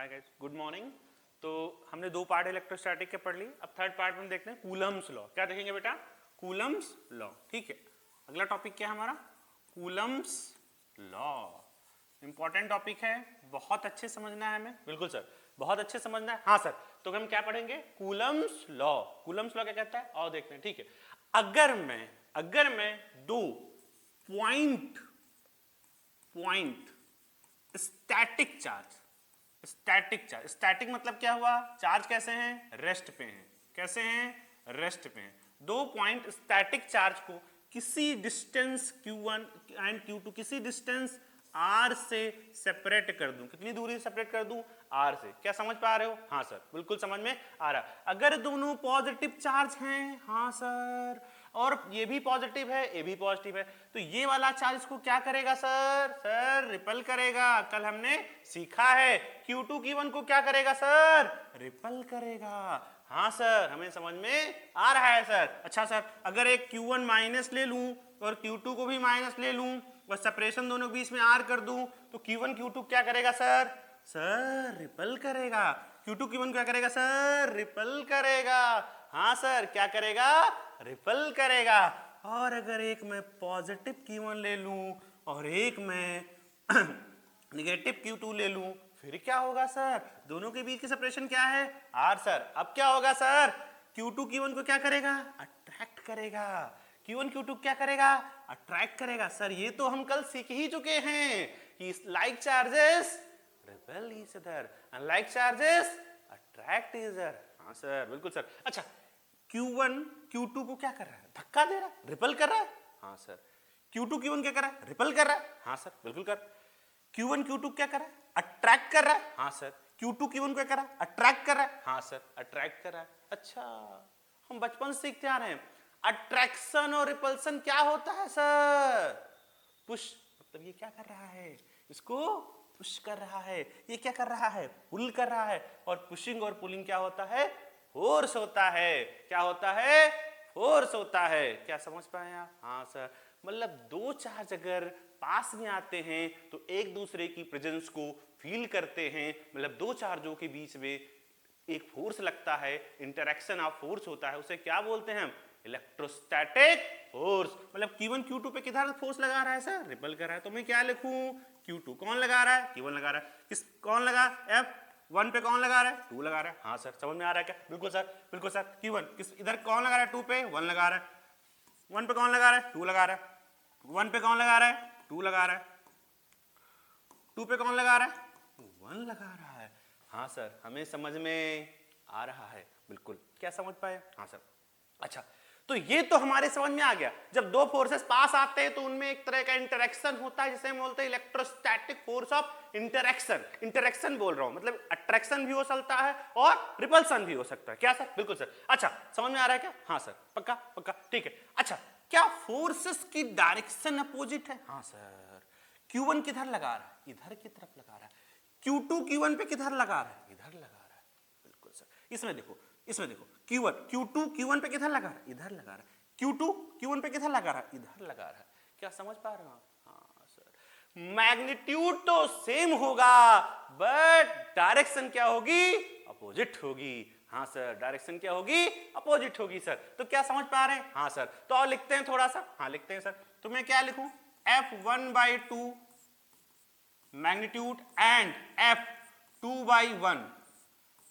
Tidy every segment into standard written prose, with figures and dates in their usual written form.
Hi guys, good morning. तो हमने दो पार्ट इलेक्ट्रोस्टैटिक के पढ़ ली। अब थर्ड पार्ट में देखते हैं कूलम्स लॉ। क्या देखेंगे बेटा? Coulomb's law. ठीक है, अगला टॉपिक क्या है हमारा? Coulomb's law. इंपॉर्टेंट टॉपिक है, बहुत अच्छे समझना है हमें। बिल्कुल सर, बहुत अच्छे समझना है। हाँ सर, तो हम क्या पढ़ेंगे? Coulomb's law. कूलम्स लॉ क्या कहता है और देखते हैं। ठीक है, अगर मैं दो पॉइंट स्टैटिक चार्ज, स्टैटिक मतलब क्या हुआ? चार्ज कैसे हैं? रेस्ट पे हैं। कैसे हैं? रेस्ट पे हैं। दो पॉइंट स्टैटिक चार्ज को किसी डिस्टेंस q1 एंड q2, किसी डिस्टेंस r से सेपरेट कर दूं। कितनी दूरी से सेपरेट कर दूं? r से। क्या समझ पा रहे हो? हाँ सर, बिल्कुल समझ में आ रहा। अगर दोनों पॉजिटिव चार्ज हैं, हाँ सर, और ये भी पॉजिटिव है, ये भी पॉजिटिव है, तो ये वाला चार्ज को क्या करेगा सर? सर रिपल करेगा। कल हमने सीखा है Q2 Q1 को क्या करेगा सर? रिपल करेगा। हाँ सर, हमें समझ में आ रहा है सर। अच्छा सर, अगर एक Q1 माइनस ले लूं और Q2 को भी माइनस ले लूं और सेपरेशन दोनों के बीच में R कर दूं तो Q1 Q2 क्या करेगा सर? सर रिपल करेगा। Q2 Q1 क्या करेगा सर? रिपल करेगा। हाँ सर, क्या करेगा? रिपल करेगा। और अगर एक मैं पॉजिटिव Q1 ले लूं और एक मैं निगेटिव Q2 ले लूं, फिर क्या होगा सर? दोनों के बीच की सेपरेशन क्या है? R sir. अब क्या होगा सर? Q2 Q1 को क्या करेगा? अट्रैक्ट करेगा। Q1 Q2 क्या करेगा? अट्रैक्ट करेगा। सर ये तो हम कल सीख ही चुके हैं कि like charges repel each other and like charges attract each other. हाँ सर, बिल्कुल सर। अच्छा, Q1 Q2 को क्या कर रहा है? धक्का दे रहा है, रिपल कर रहा है। हाँ सर। Q2 Q1 क्या कर रहा है? रिपल कर रहा है। हाँ सर, बिल्कुल कर। Q1 Q2 क्या कर रहा है? अट्रैक्ट कर रहा है। हाँ सर। Q2 Q1 क्या कर रहा है? अट्रैक्ट कर रहा है। हाँ सर, अट्रैक्ट कर रहा है। अच्छा, हम बचपन से सीखते आ रहे हैं अट्रैक्शन और रिपल्सन क्या होता है सर? पुश, मतलब ये क्या कर रहा है? इसको पुश कर रहा है। ये क्या कर रहा है? पुल कर रहा है। और पुशिंग और पुलिंग क्या होता है? फोर्स होता है। क्या होता है? फोर्स होता है। क्या समझ पाए आप? हाँ सर, मतलब दो चार्ज अगर पास में आते हैं तो एक दूसरे की प्रेजेंस को फील करते हैं, मतलब दो चार्जों के बीच में एक फोर्स लगता है, इंटरेक्शन ऑफ फोर्स होता है, उसे क्या बोलते हैं हम? Electrostatic force. मतलब Q1 Q2 पे किधर फोर्स लगा रहा है सर? रिपल कर रहा है। तो मैं क्या लिखूं? Q2 कौन लगा रहा है? Q1 लगा रहा है। किस कौन लगा? F1 पे कौन लगा रहा है? 2 लगा रहा है। हाँ सर, समझ में आ रहा है क्या? बिल्कुल सर, बिल्कुल सर। Q1 किस इधर कौन लगा रहा है? 2 पे 1 लगा रहा है। 1 पे कौन लगा रहा है? 2 लगा रहा है। 1 पे कौन लगा रहा है? 2 लगा रहा है। 2 पे कौन लगा रहा है? 1 लगा रहा है। हाँ सर, हमें समझ में आ रहा है। बिल्कुल, क्या समझ पाए? हाँ सर। अच्छा, तो ये तो हमारे समझ में आ गया। जब दो फोर्सेस पास आते हैं तो उनमें एक तरह का इंटरेक्शन होता है जिसे हम बोलते हैं electrostatic force of interaction. Interaction बोल रहा हूं, मतलब अट्रैक्शन भी हो सकता है और रिपल्सन भी हो सकता है। क्या सर? बिल्कुल सर। अच्छा, समझ में आ रहा है क्या? हाँ सर, पक्का पक्का, ठीक है। अच्छा, क्या फोर्सेस की डायरेक्शन अपोजिट है? हाँ सर। Q1 किधर लगा रहा है? इधर की तरफ लगा रहा है। Q2 Q1 पे किधर लगा रहा है? इधर लगा रहा है। बिल्कुल सर। इसमें देखो Q1 Q2 Q1 पे किधर लगा रहा है? इधर लगा रहा है। Q2 Q1 पे किधर लगा रहा है? इधर लगा रहा है। क्या समझ पा रहे हो आप? हाँ सर, मैग्नीट्यूड तो सेम होगा बट डायरेक्शन क्या होगी? अपोजिट होगी। हाँ सर, डायरेक्शन क्या होगी? अपोजिट होगी सर। तो क्या समझ पा रहे हैं? हाँ सर। तो और लिखते हैं थोड़ा सा। हाँ लिखते हैं सर। तो मैं क्या लिखूं? F1/2 magnitude and F2/1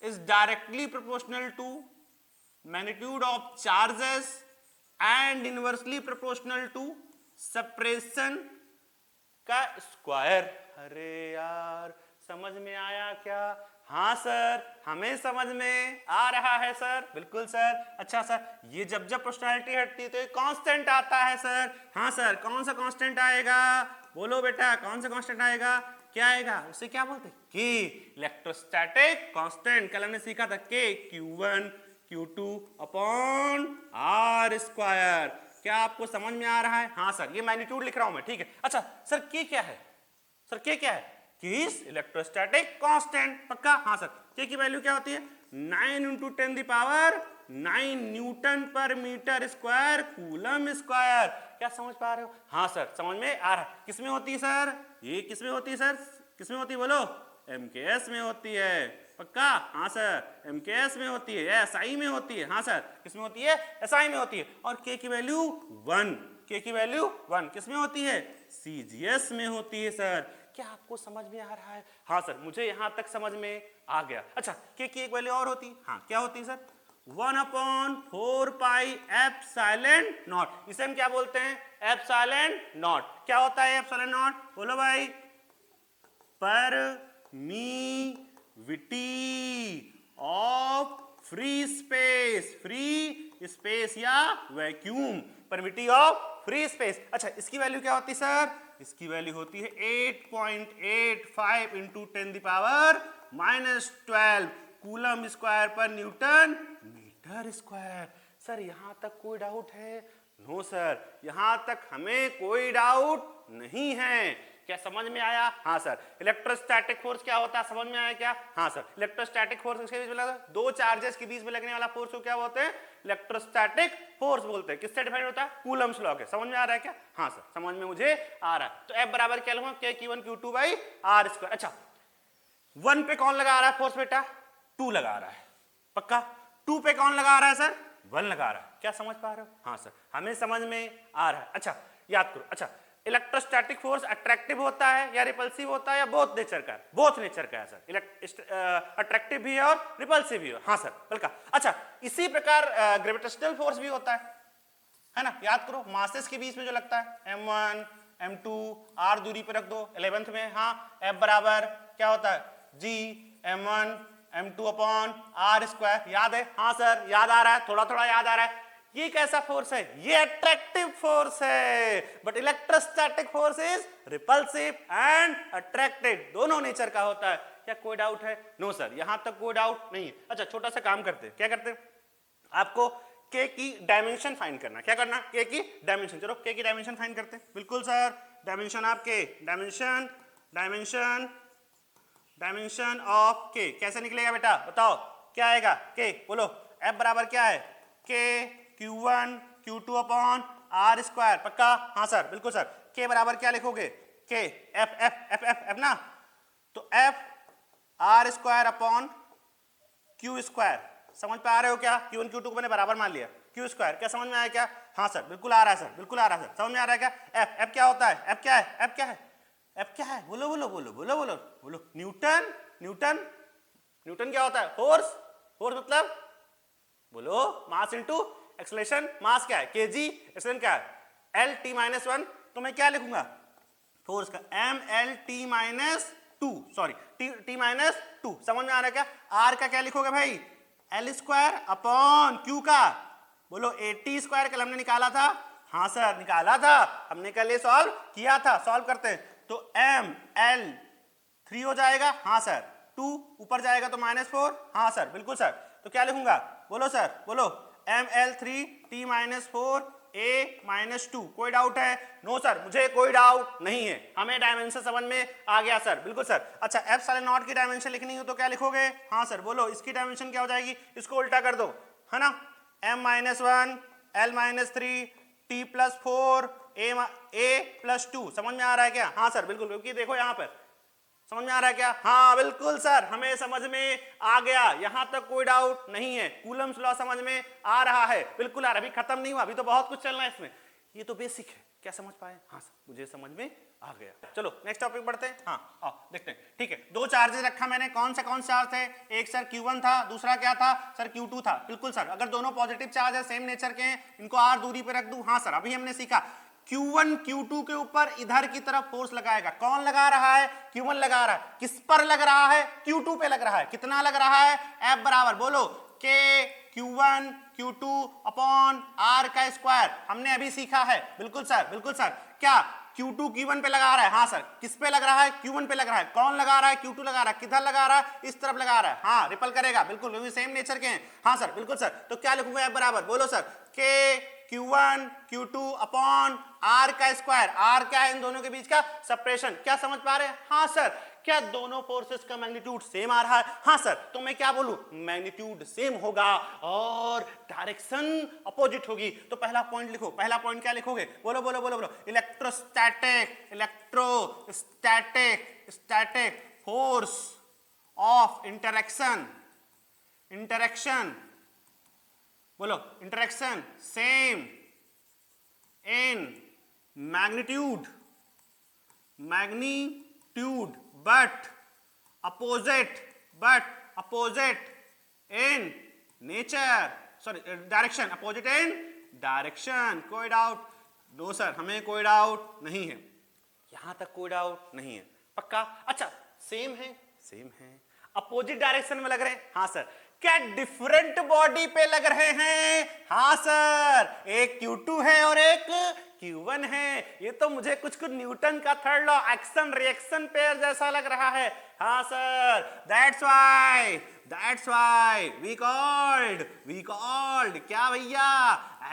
is directly proportional to magnitude of charges and inversely proportional to separation का स्क्वायर। अरे यार, समझ में आया क्या? हाँ सर, हमें समझ में आ रहा है सर। बिल्कुल सर। अच्छा सर, ये जब जब प्रोपोर्शनैलिटी हटती है तो एक कांस्टेंट आता है सर। हाँ सर, कौन सा कांस्टेंट आएगा? बोलो बेटा, कौन सा कांस्टेंट आएगा? क्या आएगा? उसे क्या बोलते हैं? के, इलेक्ट्रोस्टैटिक कांस्टेंट। कल हमने सीखा था के Q1 Q2 upon R square. क्या आपको समझ में आ रहा है? हाँ सर, ये मैग्नीट्यूड लिख रहा हूं मैं, ठीक है। अच्छा सर, के क्या है? सर के क्या है? के इज इलेक्ट्रोस्टैटिक कांस्टेंट। पक्का? हाँ सर। के की वैल्यू क्या होती है? 9 × 10⁹ न्यूटन पर मीटर स्क्वायर कूलम स्क्वायर। क्या समझ पा रहे हो? हाँ सर, समझ में आ रहा है। किसमें होती है सर? ये किसमें होती है सर? किसमें होती है बोलो? MKS में होती है। पक्का? हाँ सर, MKS में होती है, SI में होती है। हाँ सर, किसमें होती है? SI में होती है। और K की वैल्यू 1, K की वैल्यू 1 किसमें होती है? CGS में होती है सर। क्या आपको समझ में आ रहा है? हाँ सर, मुझे यहां तक समझ में आ गया। अच्छा, K की एक वैल्यू और होती है। हाँ, क्या होती है सर? 1/4 pi epsilon not. इसे हम क्या बोलते हैं? Epsilon not. क्या होता है एप्सिलॉन नॉट? बोलो भाई। Permittivity of free space, free space या vacuum, permittivity of free space. अच्छा, इसकी वैल्यू क्या होती है सर? इसकी वैल्यू होती है 8.85 इंटू 10⁻⁻12 कूलम स्क्वायर पर न्यूटन मीटर स्क्वायर। सर यहां तक कोई डाउट है? नो सर, यहां तक हमें कोई डाउट नहीं है। क्या समझ में आया? हाँ सर। इलेक्ट्रोस्टैटिक फोर्स क्या होता है, समझ में आया क्या? हाँ सर। इलेक्ट्रोस्टैटिक फोर्स किसके बीच में लगता है? दो चार्जेस के बीच में लगने वाला फोर्स को क्या बोलते हैं? इलेक्ट्रोस्टैटिक फोर्स बोलते हैं। किससे डिफाइन होता है? कूलम्स लॉ के। समझ में आ रहा है क्या? हाँ सर, समझ में मुझे आ रहा है। तो F बराबर क्या लूंगा? K Q1 Q2 by R square. अच्छा, 1 पे कौन लगा रहा है फोर्स बेटा? 2 लगा रहा है। पक्का? 2 पे कौन लगा रहा है सर? 1 लगा रहा है। क्या समझ पा रहे हो? हाँ सर, हमें समझ में आ रहा है। अच्छा, याद करो। अच्छा, इलेक्ट्रोस्टैटिक फोर्स अट्रैक्टिव होता है या रिपल्सिव होता है या बोथ नेचर का है? बोथ नेचर का है सर। अट्रैक्टिव भी है और रिपल्सिव भी है। हाँ सर, बल्कि अच्छा, इसी प्रकार ग्रेविटेशनल फोर्स भी होता है ना? याद करो, मासेस के बीच में जो लगता है M1 M2 R दूरी पर रख दो 11th में। हाँ, F बराबर क्या होता है? G M1 M2 upon R square. याद है? हाँ सर, याद आ रहा है, थोड़ा थोड़ा याद आ रहा है। ये कैसा फोर्स है? ये अट्रैक्टिव फोर्स है। But electrostatic force is repulsive and attractive, दोनों नेचर का होता है। क्या कोई डाउट है? नो सर, यहां तक कोई डाउट नहीं है। अच्छा, छोटा सा काम करते हैं। क्या करते हैं? आपको K की डायमेंशन फाइंड करना। क्या करना? K की डायमेंशन। चलो K की डायमेंशन फाइंड करते हैं। बिल्कुल sir, dimension of K, dimension dimension dimension of K कैसे निकलेगा बेटा? बताओ क्या आएगा? K बोलो। F बराबर क्या है? K Q1 Q2 upon R square. पक्का? हाँ सर, बिल्कुल सर। K बराबर क्या लिखोगे? K F F F F F ना, तो F R square upon Q square. समझ पे आ रहे हो क्या? Q1 Q2 को मैंने बराबर मान लिया, Q स्क्वायर। क्या समझ में आया क्या? हाँ सर, बिल्कुल आ रहा है सर, बिल्कुल आ रहा है सर। समझ में आ रहा है क्या? F क्या होता है? F क्या है? F क्या है? F क्या है? बोलो बोलो बोलो बोलो बोलो बोलो। न्यूटन। न्यूटन न्यूटन क्या होता है? फोर्स। फोर्स मतलब बोलो, मास इनटू एक्सेलरेशन। मास क्या है? केजी। एक्सेलरेशन क्या है? L(T-1). तो मैं क्या लिखूंगा फोर्स का? ML(T-2). Sorry, T-2। समझ में आ रहा है क्या? R का क्या लिखोगे भाई? L स्क्वायर अपॉन Q का बोलो 80 स्क्वायर कल हमने निकाला था। हाँ सर, निकाला था हमने, कल ये सॉल्व किया था। सॉल्व करते हैं तो ML3 हो जाएगा। हाँ सर, 2 ऊपर जाएगा तो -4। हाँ सर, बिल्कुल सर। तो क्या लिखूंगा? बोलो सर, बोलो। ML3 T-4 A-2। कोई डाउट है? नो सर, मुझे कोई डाउट नहीं है। हमें डायमेंशन समझ में आ गया सर। बिल्कुल सर। अच्छा, एप्सिलॉन की डायमेंशन लिखनी हो तो क्या लिखोगे? हाँ सर, बोलो। इसकी डायमेंशन क्या हो जाएगी? इसको उल्टा कर दो, है ना? M-1 L-3 T+4 A+2। समझ में आ रहा है क्या? हाँ सर, बिल्कुल। क्योंकि देखो यहां पर समझ में आ रहा है क्या? हाँ बिल्कुल सर, हमें समझ में आ गया। यहां तक कोई डाउट नहीं है। कूलम्स लॉ समझ में आ रहा है? बिल्कुल आ रहा है। अभी खत्म नहीं हुआ, अभी तो बहुत कुछ चलना है इसमें। ये तो बेसिक है। क्या समझ पाए? हाँ सर, मुझे समझ में आ गया। चलो नेक्स्ट टॉपिक बढ़ते हैं। हाँ आओ देखते हैं। ठीक है, दो चार्जेस रखा मैंने। कौन सा चार्ज थे? एक सर Q1 था, दूसरा क्या था सर? Q2 था। बिल्कुल सर, अगर दोनों पॉजिटिव चार्ज है, सेम नेचर के हैं, इनको R दूरी पे रख दूं। हाँ सर, अभी हमने सीखा Q1 Q2 के ऊपर इधर की तरफ फोर्स लगाएगा। कौन लगा रहा है? Q1 लगा रहा है। किस पर लग रहा है? Q2 पे लग रहा है। कितना लग रहा है? F बराबर बोलो K Q1 Q2 upon R का स्क्वायर। हमने अभी सीखा है। बिल्कुल सर, बिल्कुल सर। क्या Q2 Q1 पे लगा रहा है? हाँ सर। किस पे लग रहा है? Q1 पे लग रहा है। कौन लगा रहा है? Q2 लगा रहा है। किधर लगा रहा है? इस तरफ लगा रहा है। हाँ, रिपल करेगा बिल्कुल, क्योंकि सेम नेचर के हैं। हाँ सर, बिल्कुल सर। तो क्या लिखूंगा F बराबर? बोलो sir K Q1 Q2 upon R का स्क्वायर। R क्या है? इन दोनों के बीच का सेपरेशन। क्या समझ पा रहे हैं? हाँ सर। क्या दोनों फोर्सेस का मैग्नीट्यूड सेम आ रहा है? हाँ सर। तो मैं क्या बोलूं? मैग्नीट्यूड सेम होगा और डायरेक्शन अपोजिट होगी। तो पहला पॉइंट लिखो। पहला पॉइंट क्या लिखोगे? बोलो बोलो बोलो बोलो। Electrostatic, electrostatic, static force of interaction, interaction बोलो, interaction same in magnitude, magnitude but opposite in nature, sorry direction, opposite in direction. कोई डाउट? नो सर, हमें कोई डाउट नहीं है, यहां तक कोई डाउट नहीं है, पक्का? अच्छा, सेम है, सेम है, अपोजिट डायरेक्शन में लग रहे हैं, हाँ सर। क्या डिफरेंट बॉडी पे लग रहे हैं? हाँ सर, एक Q2 है और एक Q1 है। ये तो मुझे कुछ न्यूटन का third law, action reaction pair जैसा लग रहा है। हाँ sir, that's why we called क्या भैया?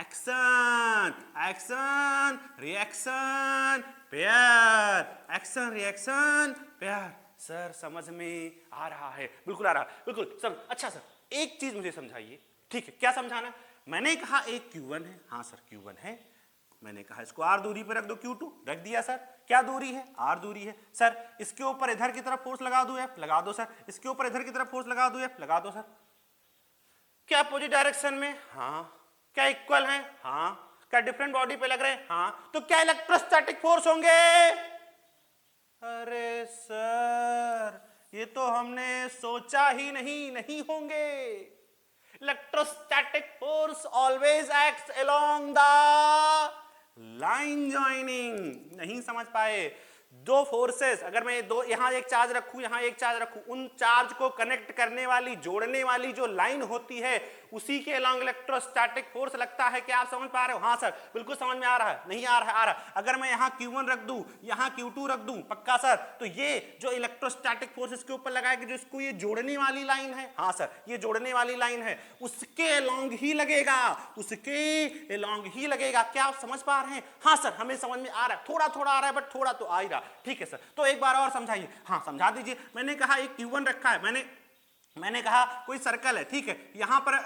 Action reaction pair, action reaction pair. Sir समझ में आ रहा है? बिल्कुल आ रहा है, बिल्कुल सर। अच्छा सर, एक चीज मुझे समझाइए, ठीक है? क्या समझाना? मैंने कहा एक Q1 है, हाँ सर Q1 है, मैंने कहा इसको R दूरी पे रख दो, Q2 रख दिया सर। क्या दूरी है? R दूरी है सर। इसके ऊपर इधर की तरफ फोर्स लगा दूं F, लगा दो सर। इसके ऊपर इधर की तरफ फोर्स लगा दूं F, लगा दो सर। क्या अपोजिट डायरेक्शन में? हाँ। क्या इक्वल है? हाँ। क्या डिफरेंट बॉडी पे लग रहे हैं? हाँ। तो क्या इलेक्ट्रोस्टैटिक फोर्स होंगे? अरे सर, ये तो हमने सोचा ही नहीं होंगे। Electrostatic force always acts along the line joining. नहीं समझ पाए? दो फोर्सेस, अगर मैं दो यहां एक चार्ज रखूं, यहां एक चार्ज रखूं, उन चार्ज को कनेक्ट करने वाली, जोड़ने वाली जो लाइन होती है, उसी के अलोंग इलेक्ट्रोस्टैटिक फोर्स लगता है। क्या आप समझ पा रहे हो? हाँ सर, बिल्कुल समझ में आ रहा है। नहीं आ रहा है? आ रहा है। अगर मैं यहाँ Q1 रख दूं, यहाँ Q2 रख दूं, पक्का सर, तो ये जो इलेक्ट्रोस्टैटिक फोर्स इसके ऊपर लगाएगा, जो इसको ये जोड़ने वाली लाइन है, हाँ सर, ये जोड़ने वाली लाइन है, उसके अलोंग ही लगेगा, उसके अलोंग ही लगेगा। क्या आप समझ पा रहे हैं? हाँ सर, हमें समझ में आ रहा है, थोड़ा थोड़ा आ रहा है, बट थोड़ा तो आ ही रहा। ठीक है सर, तो एक बार और समझाइए। हाँ समझा दीजिए। मैंने कहा एक Q1 रखा है, मैंने कहा कोई सर्कल है, ठीक है, यहां पर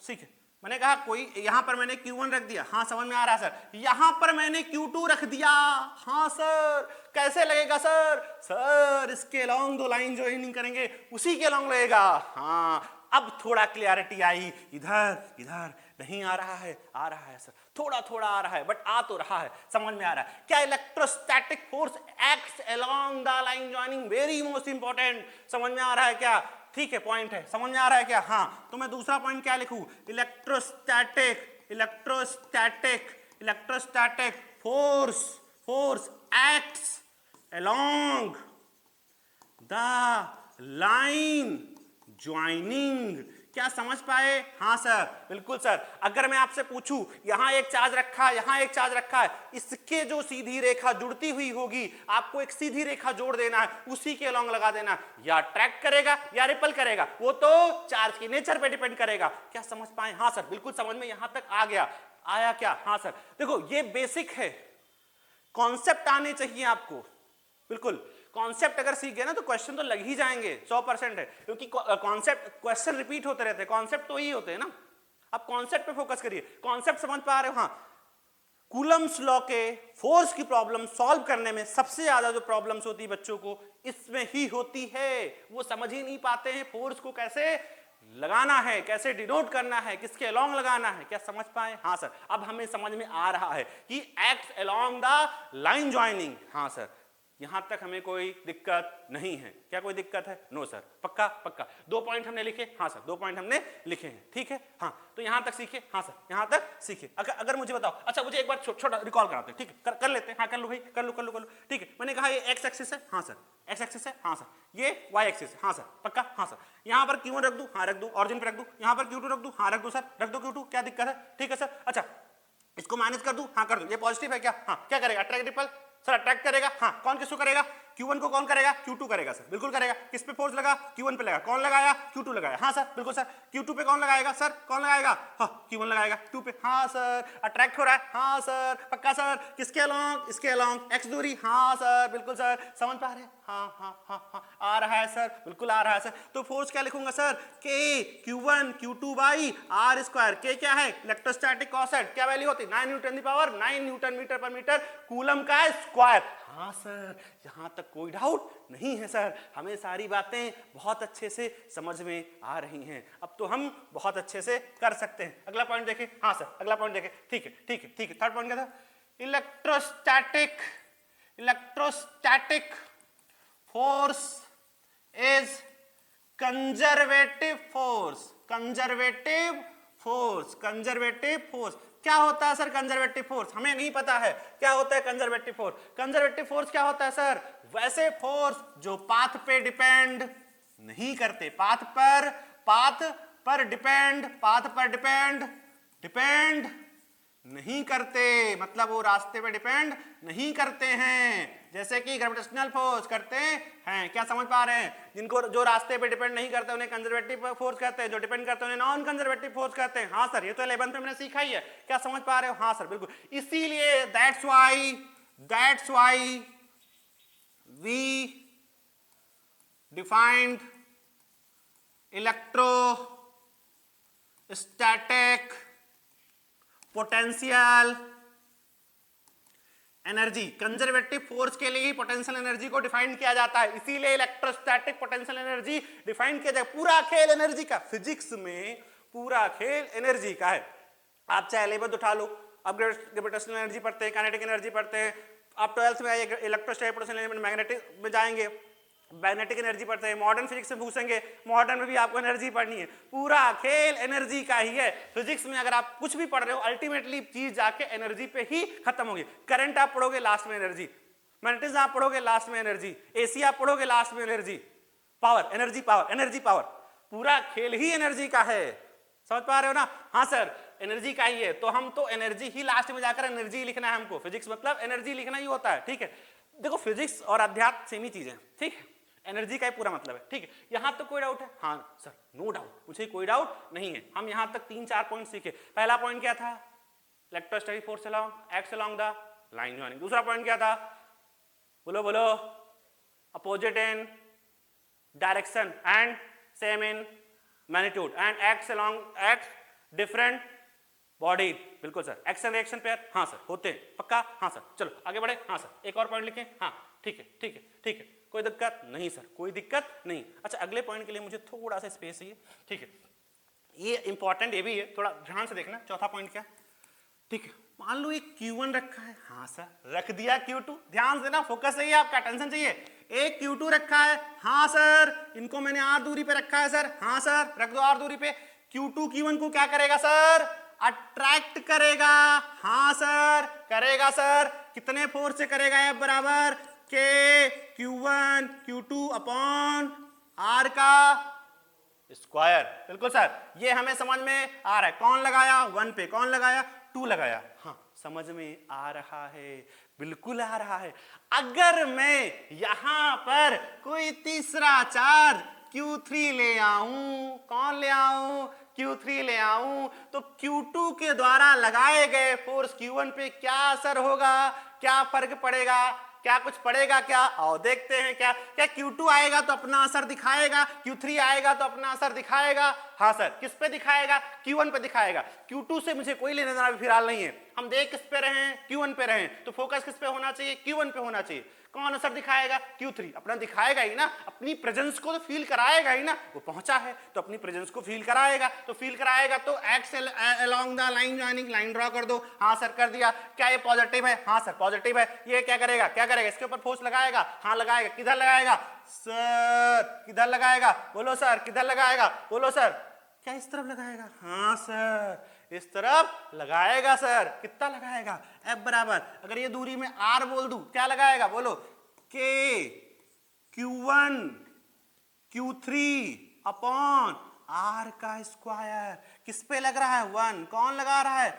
ठीक है, मैंने कहा कोई, यहां पर मैंने Q1 रख दिया, हाँ समझ में आ रहा है सर। यहां पर मैंने Q2 रख दिया, हाँ सर, कैसे लगेगा सर? सर इसके अलोंग दो लाइन ज्वाइनिंग करेंगे, उसी के अलोंग लगेगा। हाँ, अब थोड़ा क्लियरिटी आई। इधर नहीं आ रहा है? आ रहा है सर, थोड़ा थोड़ा आ रहा है, बट आ तो रहा है, समझ में आ रहा है। क्या electrostatic force acts along the line joining? Very most important. समझ में आ रहा है क्या? ठीक है, पॉइंट है, समझ में आ रहा है क्या? हाँ, तो मैं दूसरा पॉइंट क्या लिखूं? Electrostatic force acts along the line joining. क्या समझ पाए? हाँ सर, बिल्कुल सर। अगर मैं आपसे पूछूं, यहां एक चार्ज रखा है, यहां एक चार्ज रखा है, इसके जो सीधी रेखा जुड़ती हुई होगी, आपको एक सीधी रेखा जोड़ देना है, उसी के अलोंग लगा देना। या अट्रैक्ट करेगा या रिपल करेगा, वो तो चार्ज की नेचर पे डिपेंड करेगा। क्या समझ पाए? हाँ सर, बिल्कुल समझ में यहां तक आ गया। आया क्या? हाँ सर। देखो, ये बेसिक है, कॉन्सेप्ट आने चाहिए आपको। बिल्कुल, कॉन्सेप्ट अगर सीख गए ना तो क्वेश्चन तो लग ही जाएंगे, 100% है, क्योंकि कॉन्सेप्ट, क्वेश्चन रिपीट होते रहते हैं, कॉन्सेप्ट तो ही होते हैं ना। आप कॉन्सेप्ट पे फोकस करिए। कॉन्सेप्ट समझ पा रहे हो? हाँ। कूलम्स लॉ के फोर्स की प्रॉब्लम सॉल्व करने में सबसे ज्यादा जो प्रॉब्लम्स होती है बच्चों को, इसमें ही होती है। वो समझ ही नहीं पाते हैं फोर्स को कैसे लगाना है, कैसे डिनोट करना है, किसके अलोंग लगाना है। क्या समझ पाए? हाँ सर, अब हमें समझ में आ रहा है कि act along the line joining. हाँ सर, यहां तक हमें कोई दिक्कत नहीं है। क्या कोई दिक्कत है? No sir. पक्का? पक्का। 2 पॉइंट हमने लिखे? हाँ सर, 2 पॉइंट हमने लिखे हैं। ठीक है, हाँ, तो यहां तक सीखे? हाँ सर, यहां तक सीखे। अगर मुझे बताओ, अच्छा मुझे एक बार छोटा रिकॉल कराते हैं, ठीक है, कर लेते हैं। हाँ कर लो भाई, कर लो। ठीक है, मैंने कहा ये एक्स एक्सिस है, हाँ सर, एक्स एक्सिस है, हाँ सर, ये वाई एक्सिस है, हाँ सर, पक्का? हाँ सर। यहां पर Q1 रख दूं? हाँ रख दूं। ऑरिजिन पे रख दूं? यहां पर Q2 रख दूं? हाँ रख दूं सर, रख दो Q2, क्या दिक्कत है? ठीक है सर। अच्छा, इसको माइनस कर दूं? हाँ कर दूं। ये पॉजिटिव है क्या? हाँ, क्या करेगा? अट्रैक्ट रिपल सर, अट्रैक्ट करेगा। हाँ, कौन किसको करेगा? Q1 को कौन करेगा? Q2 करेगा सर, बिल्कुल करेगा। किस पे फोर्स लगा? Q1 पे लगा। कौन लगाया? Q2 लगाया। हाँ सर, बिल्कुल सर। Q2 पे कौन लगाएगा सर? कौन लगाएगा? हाँ, Q1 लगाएगा 2 पे। हाँ सर, अट्रैक्ट हो रहा है। हाँ सर, पक्का सर। किसके अलोंग? इसके अलोंग, एक्स दूरी। हाँ सर, बिल्कुल सर, समझ पा रहे हैं? हाँ, आ रहा है सर, बिल्कुल आ रहा है सर। तो फोर्स क्या लिखूंगा sir? K Q1 Q2 by R square. K क्या है? Electrostatic constant. क्या वैल्यू होती है? 9 newton the power 9 newton meter per meter coulomb का स्क्वायर। हाँ सर, यहाँ तक कोई डाउट नहीं है सर, हमें सारी बातें बहुत अच्छे से समझ में आ रही हैं, अब तो हम बहुत अच्छे से कर सकते हैं। अगला पॉइंट देखें। हाँ सर, अगला पॉइंट देखें। ठीक है ठीक है ठीक है। थर्ड पॉइंट क्या था? Electrostatic force is conservative force. Conservative force क्या होता है सर? कंजर्वेटिव फोर्स हमें नहीं पता है क्या होता है कंजर्वेटिव फोर्स। कंजर्वेटिव फोर्स क्या होता है सर? वैसे फोर्स जो पाथ पे डिपेंड नहीं करते, पाथ पर डिपेंड नहीं करते, मतलब वो रास्ते पे डिपेंड नहीं करते हैं, जैसे कि ग्रेविटेशनल फोर्स करते हैं। क्या समझ पा रहे हैं? जिनको जो रास्ते पे डिपेंड नहीं करते उन्हें कंजर्वेटिव फोर्स कहते हैं, जो डिपेंड करते हैं उन्हें नॉन कंजर्वेटिव फोर्स कहते हैं। हाँ सर, ये तो 11th में मैंने सीखा ही है। क्या समझ पा रहे हो? हाँ सर, बिल्कुल। इसीलिए that's why we defined electrostatic potential energy. Conservative force के लिए ही पोटेंशियल एनर्जी को डिफाइन किया जाता है, इसीलिए इलेक्ट्रोस्टैटिक पोटेंशियल एनर्जी डिफाइन किया जाए। पूरा खेल एनर्जी का, फिजिक्स में पूरा खेल एनर्जी का है। आप चाहे 11th उठा लो, अब ग्रेविटेशनल एनर्जी पढ़ते हैं, काइनेटिक एनर्जी पढ़ते हैं, आप 12th में आइए इलेक्ट्रोस्टैटिक पोटेंशियल एनर्जी, मैग्नेटिक में जाएंगे, मैग्नेटिक एनर्जी पढ़ते हैं, मॉडर्न फिजिक्स में पूछेंगे, मॉडर्न में भी आपको एनर्जी पढ़नी है। पूरा खेल एनर्जी का ही है। फिजिक्स में अगर आप कुछ भी पढ़ रहे हो, अल्टीमेटली चीज जाके एनर्जी पे ही खत्म होगी। करंट आप पढ़ोगे, लास्ट में एनर्जी। मैग्नेटिज्म आप पढ़ोगे, लास्ट में एनर्जी। एसी आप पढ़ोगे, लास्ट में एनर्जी। Power, energy power. पूरा खेल ही एनर्जी का है। समझ पा रहे हो ना? हाँ सर, एनर्जी का ही है, तो हम तो एनर्जी ही लास्ट में जाकर एनर्जी लिखना है हमको। फिजिक्स मतलब एनर्जी लिखना ही होता है। ठीक है, देखो फिजिक्स और अध्यात्म सेम ही चीज है। ठीक है, एनर्जी का ही पूरा मतलब है। ठीक है, यहां तक कोई डाउट है? हाँ सर, नो डाउट, मुझे कोई डाउट नहीं है। हम यहां तक 3-4 पॉइंट सीखे। पहला पॉइंट क्या था? Electrostatic force along x along the line joining. दूसरा पॉइंट क्या था? बोलो, opposite in direction and same in magnitude and x along x different body. बिल्कुल सर। एक्शन रिएक्शन पेयर, हाँ सर, होते हैं, पक्का? हाँ सर। चलो आगे बढ़े। हाँ सर, एक और पॉइंट लिखें। हाँ ठीक है, कोई दिक्कत नहीं सर, कोई दिक्कत नहीं। अच्छा, अगले पॉइंट के लिए मुझे थोड़ा सा स्पेस चाहिए। ठीक है, ये इंपॉर्टेंट ये भी है, थोड़ा ध्यान से देखना। चौथा पॉइंट क्या? ठीक है, मान लो एक Q1 रखा है। हाँ सर, रख दिया Q2। ध्यान से ना, फोकस चाहिए आपका, टेंशन चाहिए। एक Q2 रखा है। हाँ सर, इनको मैंने R दूरी पे रखा है सर। हाँ सर, रख दो R दूरी पे। Q2 Q1 को क्या करेगा सर? अट्रैक्ट करेगा। हाँ सर, करेगा सर। कितने फोर्स से करेगा? F बराबर K Q1 Q2 upon R का स्क्वायर। बिल्कुल सर, ये हमें समझ में आ रहा है। कौन लगाया? 1 पे। कौन लगाया? 2 लगाया। हाँ, समझ में आ रहा है, बिल्कुल आ रहा है। अगर मैं यहां पर कोई तीसरा चार्ज Q3 ले आऊं, कौन ले आऊं? Q3 ले आऊं, तो Q2 के द्वारा लगाए गए फोर्स Q1 पे क्या असर होगा? क्या फर्क पड़ेगा? क्या कुछ पड़ेगा क्या? आओ देखते हैं। क्या Q2 आएगा तो अपना असर दिखाएगा, Q3 आएगा तो अपना असर दिखाएगा। हाँ सर, किस पे दिखाएगा? Q1 पे दिखाएगा। Q2 से मुझे कोई लेना देना फिलहाल नहीं है। हम देख किस पे रहे हैं? Q1 पे रहे, तो फोकस किस पे होना चाहिए? Q1 पे होना चाहिए। कौन असर दिखाएगा? Q3 अपना दिखाएगा ही ना, अपनी प्रेजेंस को तो फील कराएगा ही ना। वो पहुंचा है तो अपनी प्रेजेंस को फील कराएगा, तो x along the line joining, line draw कर दो। हाँ सर, कर दिया। क्या ये पॉजिटिव है? हाँ सर, पॉजिटिव है। ये क्या करेगा? इसके ऊपर फोर्स लगाएगा। हाँ लगाएगा। किधर लगाएगा सर? किधर लगाएगा? बोलो सर, किधर लगाएगा? बोलो सर। क्या इस तरफ लगाएगा? हाँ सर, इस तरफ लगाएगा सर। कितना लगाएगा? F बराबर, अगर ये दूरी में R बोल दूं, क्या लगाएगा? बोलो, K Q1 Q3 upon R का स्क्वायर। किस पे लग रहा है? 1। कौन लगा रहा है?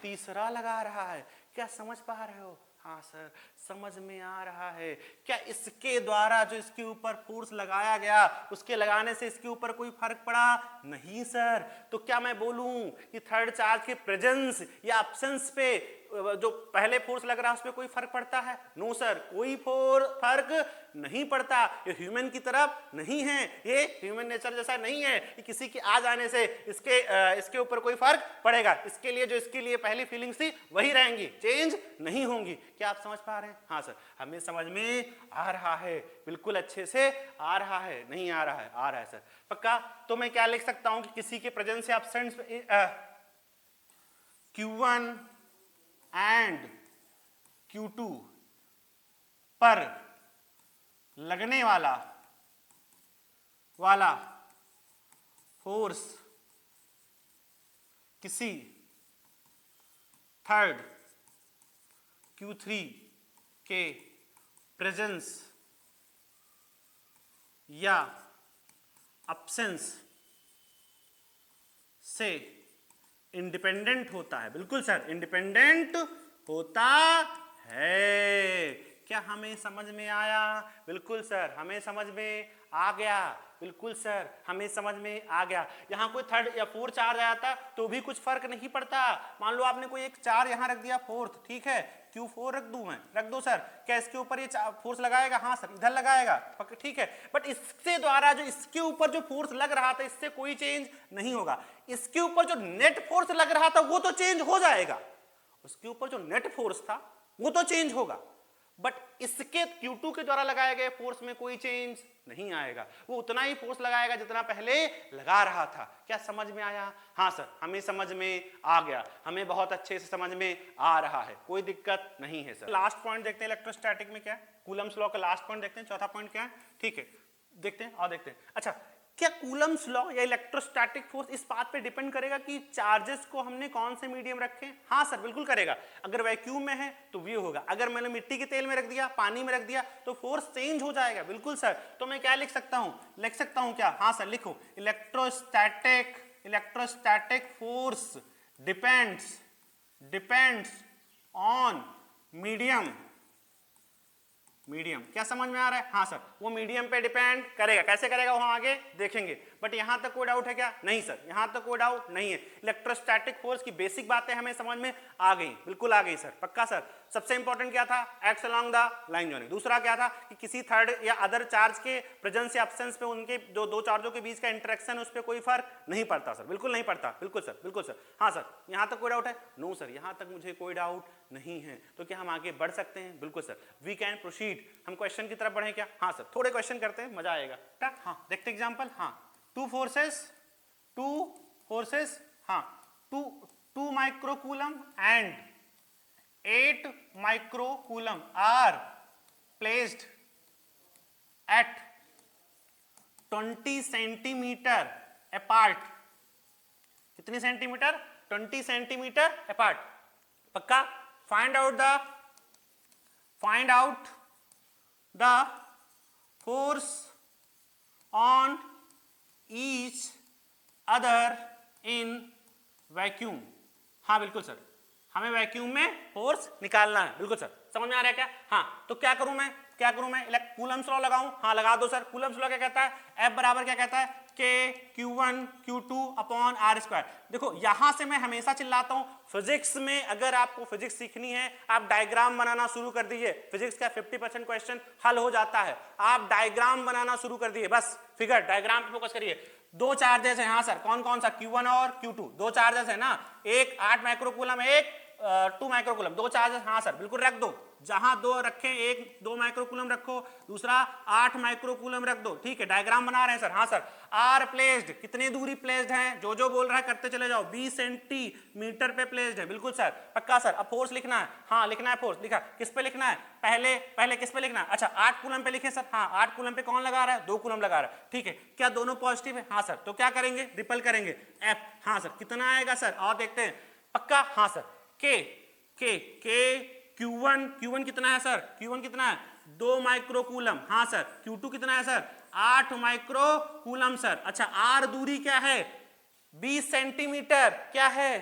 तीसरा लगा रहा है। क्या समझ पा रहे हो? हाँ सर, समझ में आ रहा है। क्या इसके द्वारा जो इसके ऊपर फोर्स लगाया गया, उसके लगाने से इसके ऊपर कोई फर्क पड़ा? नहीं सर। तो क्या मैं बोलूं कि थर्ड चार्ज के प्रेजेंस या एब्सेंस पे जो पहले फोर्स लग रहा है उस पर कोई फर्क पड़ता है? नो सर, कोई फर्क नहीं पड़ता। ये ह्यूमन की तरफ नहीं है, ये ह्यूमन नेचर जैसा नहीं है कि किसी के आ जाने से इसके ऊपर कोई फर्क पड़ेगा। इसके लिए जो इसके लिए पहली फीलिंग्स थी वही रहेंगी, चेंज नहीं होंगी। क्या आप समझ पा रहे हैं? हाँ सर, हमें समझ में आ रहा है, बिल्कुल अच्छे से आ रहा है, नहीं आ रहा है? आ रहा है सर, पक्का। तो मैं क्या लिख सकता हूं कि किसी के प्रेजेंस से एब्सेंट Q1 एंड Q2 पर लगने वाला फोर्स किसी थर्ड Q3 के प्रेजेंस या अब्सेंस से इंडिपेंडेंट होता है। बिल्कुल सर, इंडिपेंडेंट होता है। क्या हमें समझ में आया? बिल्कुल सर, हमें समझ में आ गया। बिल्कुल सर, हमें समझ में आ गया। यहां कोई थर्ड या फोर्थ चार्ज आया था तो भी कुछ फर्क नहीं पड़ता। मान लो आपने कोई एक चार्ज यहां रख दिया फोर्थ, ठीक है, Q4 रख दूं मैं, रख दो सर, क्या इसके ऊपर ये फोर्स लगाएगा? हाँ सर, इधर लगाएगा, ठीक है। बट इसके द्वारा जो इसके ऊपर जो फोर्स लग रहा था इससे कोई चेंज नहीं होगा। इसके ऊपर जो नेट फोर्स लग रहा था वो तो चेंज हो जाएगा, उसके ऊपर जो नेट फोर्स था वो तो चेंज होगा, बट इसके Q2 के द्वारा लगाए गए फोर्स में कोई चेंज नहीं आएगा। वो उतना ही फोर्स लगाएगा जितना पहले लगा रहा था। क्या समझ में आया? हाँ सर, हमें समझ में आ गया, हमें बहुत अच्छे से समझ में आ रहा है, कोई दिक्कत नहीं है सर। लास्ट पॉइंट देखते हैं इलेक्ट्रोस्टैटिक में क्या है, कूलम्स लॉ का लास्ट पॉइंट देखते हैं, चौथा पॉइंट क्या है, ठीक है, देखते हैं और देखते हैं। अच्छा, क्या कूलम्स लॉ या इलेक्ट्रोस्टैटिक फोर्स इस बात पे डिपेंड करेगा कि चार्जेस को हमने कौन से मीडियम रखे? हाँ सर, बिल्कुल करेगा। अगर वैक्यूम में है तो ये होगा, अगर मैंने मिट्टी के तेल में रख दिया, पानी में रख दिया, तो फोर्स चेंज हो जाएगा। बिल्कुल सर, तो मैं क्या लिख सकता हूं क्या? हाँ सर, लिखो, electrostatic force depends on medium. क्या समझ में आ रहा है? हाँ सर, वो मीडियम पे डिपेंड करेगा। कैसे करेगा वो हम आगे देखेंगे, बट यहां तक कोई डाउट है क्या? नहीं सर, यहां तक कोई डाउट नहीं है। इलेक्ट्रोस्टैटिक फोर्स की बेसिक बातें हमें समझ में आ गई, बिल्कुल आ गई सर, पक्का सर। सबसे इंपॉर्टेंट क्या था? Acts along the line joining. दूसरा क्या था कि किसी थर्ड या अदर चार्ज के प्रेजेंस या एब्सेंस पे उनके जो दो चार्जों के बीच का इंटरेक्शन उस पर कोई फर्क नहीं पड़ता सर, बिल्कुल नहीं पड़ता। बिल्कुल सर, बिल्कुल सर। हाँ सर, यहां तक कोई डाउट है? नो सर, यहां तक मुझे कोई डाउट नहीं है। तो क्या हम आगे बढ़ सकते हैं? बिल्कुल सर, वी कैन प्रोसीड। हम क्वेश्चन की तरफ बढ़े क्या? हाँ सर, थोड़े क्वेश्चन करते हैं, मजा आएगा। हाँ, देखते एग्जांपल। हाँ, टू फोर्सेस, हाँ, two microcoulomb and 8 microcoulomb are placed at 20 centimeter apart. कितनी सेंटीमीटर? 20 सेंटीमीटर अपार्ट, पक्का। Find out the force on each other in vacuum. हाँ बिल्कुल सर, हमें वैक्यूम में फोर्स निकालना है। बिल्कुल सर, समझ में आ रहा है क्या? हाँ, तो क्या करूं मैं कूलम्स लॉ लगाऊं? हाँ लगा दो सर। कूलम्स लॉ क्या कहता है? F बराबर क्या कहता है? K Q1 Q2 upon R square. देखो यहां से मैं हमेशा चिल्लाता हूं, फिजिक्स में अगर आपको फिजिक्स सीखनी है आप डायग्राम बनाना शुरू कर दीजिए। फिजिक्स का 50% क्वेश्चन हल हो जाता है, आप डायग्राम बनाना शुरू कर दीजिए, बस फिगर डायग्राम पे फोकस करिए। दो चार्जेस है, हाँ सर, कौन कौन सा? Q1 और Q2, दो चार्जेस है ना, एक 8 माइक्रोकूलम, एक 2 माइक्रोकूलम, दो चार्जेस। हाँ सर, बिल्कुल रख दो, जहां दो रखें एक 2 माइक्रोकूलम रखो, दूसरा 8 माइक्रोकूलम रख दो, ठीक है। डायग्राम बना रहे हैं सर। हाँ सर, आर प्लेस्ड, कितनी दूरी प्लेस्ड है? जो बोल रहा है करते चले जाओ। 20 सेंटीमीटर पे प्लेस्ड है, बिल्कुल सर, पक्का सर। अब फोर्स लिखना है, हाँ लिखना है फोर्स। लिखा, किस पे लिखना है? पहले किस पे लिखना है? अच्छा 8 कूलम पे लिखे सर। हाँ 8 कूलम पे कौन लगा रहा है? 2 कूलम लगा रहा है, ठीक है। क्या दोनों पॉजिटिव है? हाँ सर, तो क्या करेंगे? रिपल करेंगे, एफ। हाँ सर, कितना आएगा सर? और देखते हैं, पक्का। हाँ सर, के Q1 कितना है सर? Q1 कितना है? 2 माइक्रोकूलम। हाँ सर, Q2 कितना है सर? 8 microcoulomb sir. अच्छा, R दूरी क्या है? 20 सेंटीमीटर। क्या है?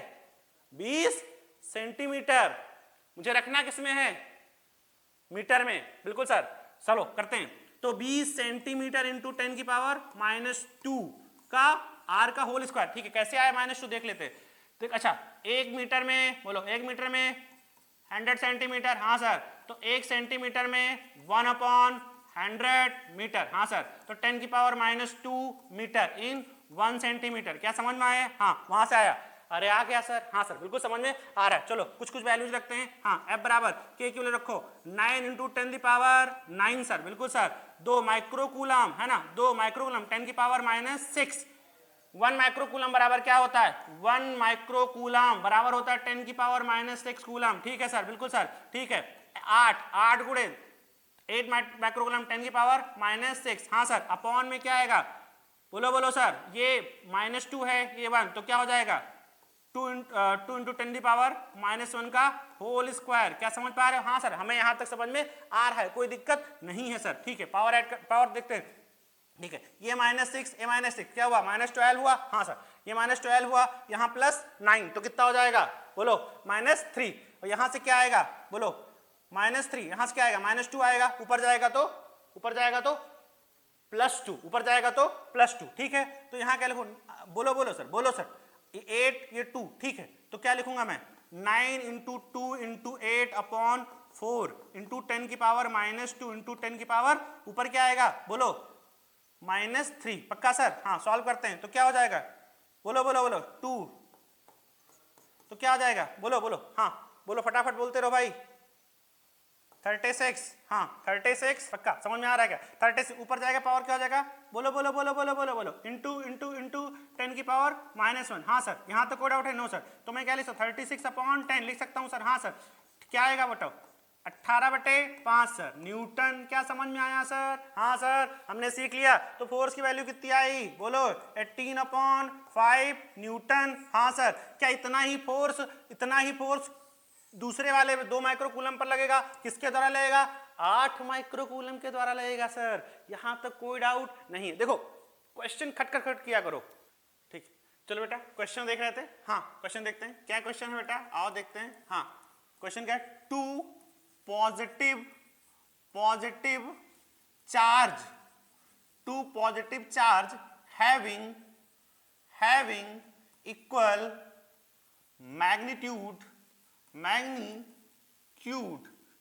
20 सेंटीमीटर। मुझे रखना किसमें है? मीटर में, बिल्कुल सर। चलो करते हैं, तो 20 सेंटीमीटर इंटू 10 की पावर -2 का R का होल स्क्वायर, ठीक है। कैसे आया -2 देख लेते हैं। अच्छा, 1 मीटर में, बोलो 1 मीटर में 100 सेंटीमीटर, हाँ सर। तो 1 सेंटीमीटर में 1/100 मीटर, हाँ सर। तो 10 की पावर -2 मीटर इन 1 सेंटीमीटर। क्या समझ में आया? हाँ, वहां से आया। अरे आ गया सर, हाँ सर, बिल्कुल समझ में आ रहा है। चलो कुछ कुछ वैल्यूज रखते हैं। हाँ, F बराबर K की वैल्यू रखो 9 इंटू 10 की पावर 9 सर, बिल्कुल सर। 2 माइक्रोकूलम है ना, 2 माइक्रोकूलम 10 की पावर -6। 1 माइक्रोकूलम बराबर क्या होता है? 1 माइक्रोकूलम बराबर होता है 10 की पावर -6 कूलम। ठीक है सर, बिल्कुल सर, ठीक है। 8 गुणे 8 माइक्रोकूलम 10 की पावर -6, हाँ सर। अपॉन में क्या आएगा? बोलो बोलो सर। ये -2 है, ये 1, तो क्या हो जाएगा? 2 इंटू 10 की पावर -1 का होल स्क्वायर। क्या समझ पा रहे हो? हाँ सर, हमें यहां तक समझ में आ रहा है, कोई दिक्कत नहीं है सर। ठीक है, पावर ऐड पावर देखते हैं। ठीक है, ये -6, ये -6 क्या हुआ? -12 हुआ, हाँ सर। ये -12 हुआ, यहाँ +9 तो कितना हो जाएगा? बोलो -3। और यहाँ से क्या आएगा? बोलो -3, यहाँ से क्या आएगा? -2 आएगा। ऊपर जाएगा तो +2, ऊपर जाएगा तो +2। ठीक है, तो यहाँ क्या लिखूं? बोलो बोलो सर, बोलो सर। ये 8, ये 2, ठीक है। तो क्या लिखूंगा मैं? 9 इंटू 2 इंटू 8 अपॉन 4 इंटू 10 की पावर -2 इंटू 10 की पावर ऊपर क्या आएगा? बोलो -3। पक्का सर? हाँ, सॉल्व करते हैं तो क्या हो जाएगा? बोलो बोलो बोलो 2, तो क्या हो जाएगा? बोलो बोलो, हाँ बोलो, फटाफट बोलते रहो भाई। 36, हाँ 36। पक्का समझ में आ रहा है क्या? 36 ऊपर जाएगा, पावर क्या हो जाएगा? बोलो बोलो बोलो बोलो बोलो बोलो इंटू इंटू इंटू 10 की पावर -1, हाँ सर। यहाँ तो कोई डाउट है? No sir. तो मैं क्या लिख सकता हूँ? 36/10 लिख सकता हूँ सर, हाँ सर। क्या आएगा बताओ? 18/5 सर, न्यूटन। क्या समझ में आया सर? हाँ सर, हमने सीख लिया। तो फोर्स की वैल्यू कितनी आई? बोलो 18/5 न्यूटन, हाँ सर। क्या इतना ही फोर्स दूसरे वाले 2 माइक्रोकूलम पर लगेगा? किसके द्वारा लगेगा? 8 माइक्रोकूलम के द्वारा लगेगा सर। यहां तक कोई डाउट नहीं है। देखो क्वेश्चन खट किया करो। ठीक, चलो बेटा क्वेश्चन देख रहे थे। हाँ, क्वेश्चन देखते हैं। क्या क्वेश्चन है बेटा? आओ देखते हैं। हाँ, क्वेश्चन क्या है? 2 positive charge, 2 positive charge having equal magnitude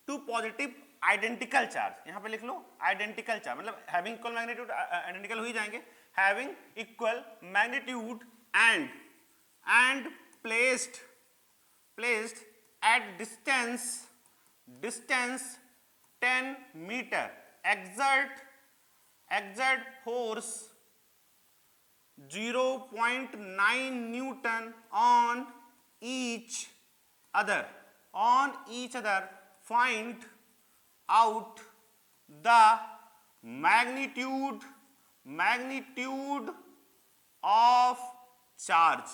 2 positive identical charge. यहां पे लिख लो आइडेंटिकल चार्ज, मतलब हैविंग इक्वल मैग्नीट्यूड आइडेंटिकल हो ही जाएंगे। Having equal magnitude and placed at distance 10 meter exert force 0.9 newton on each other. Find out the magnitude of charge.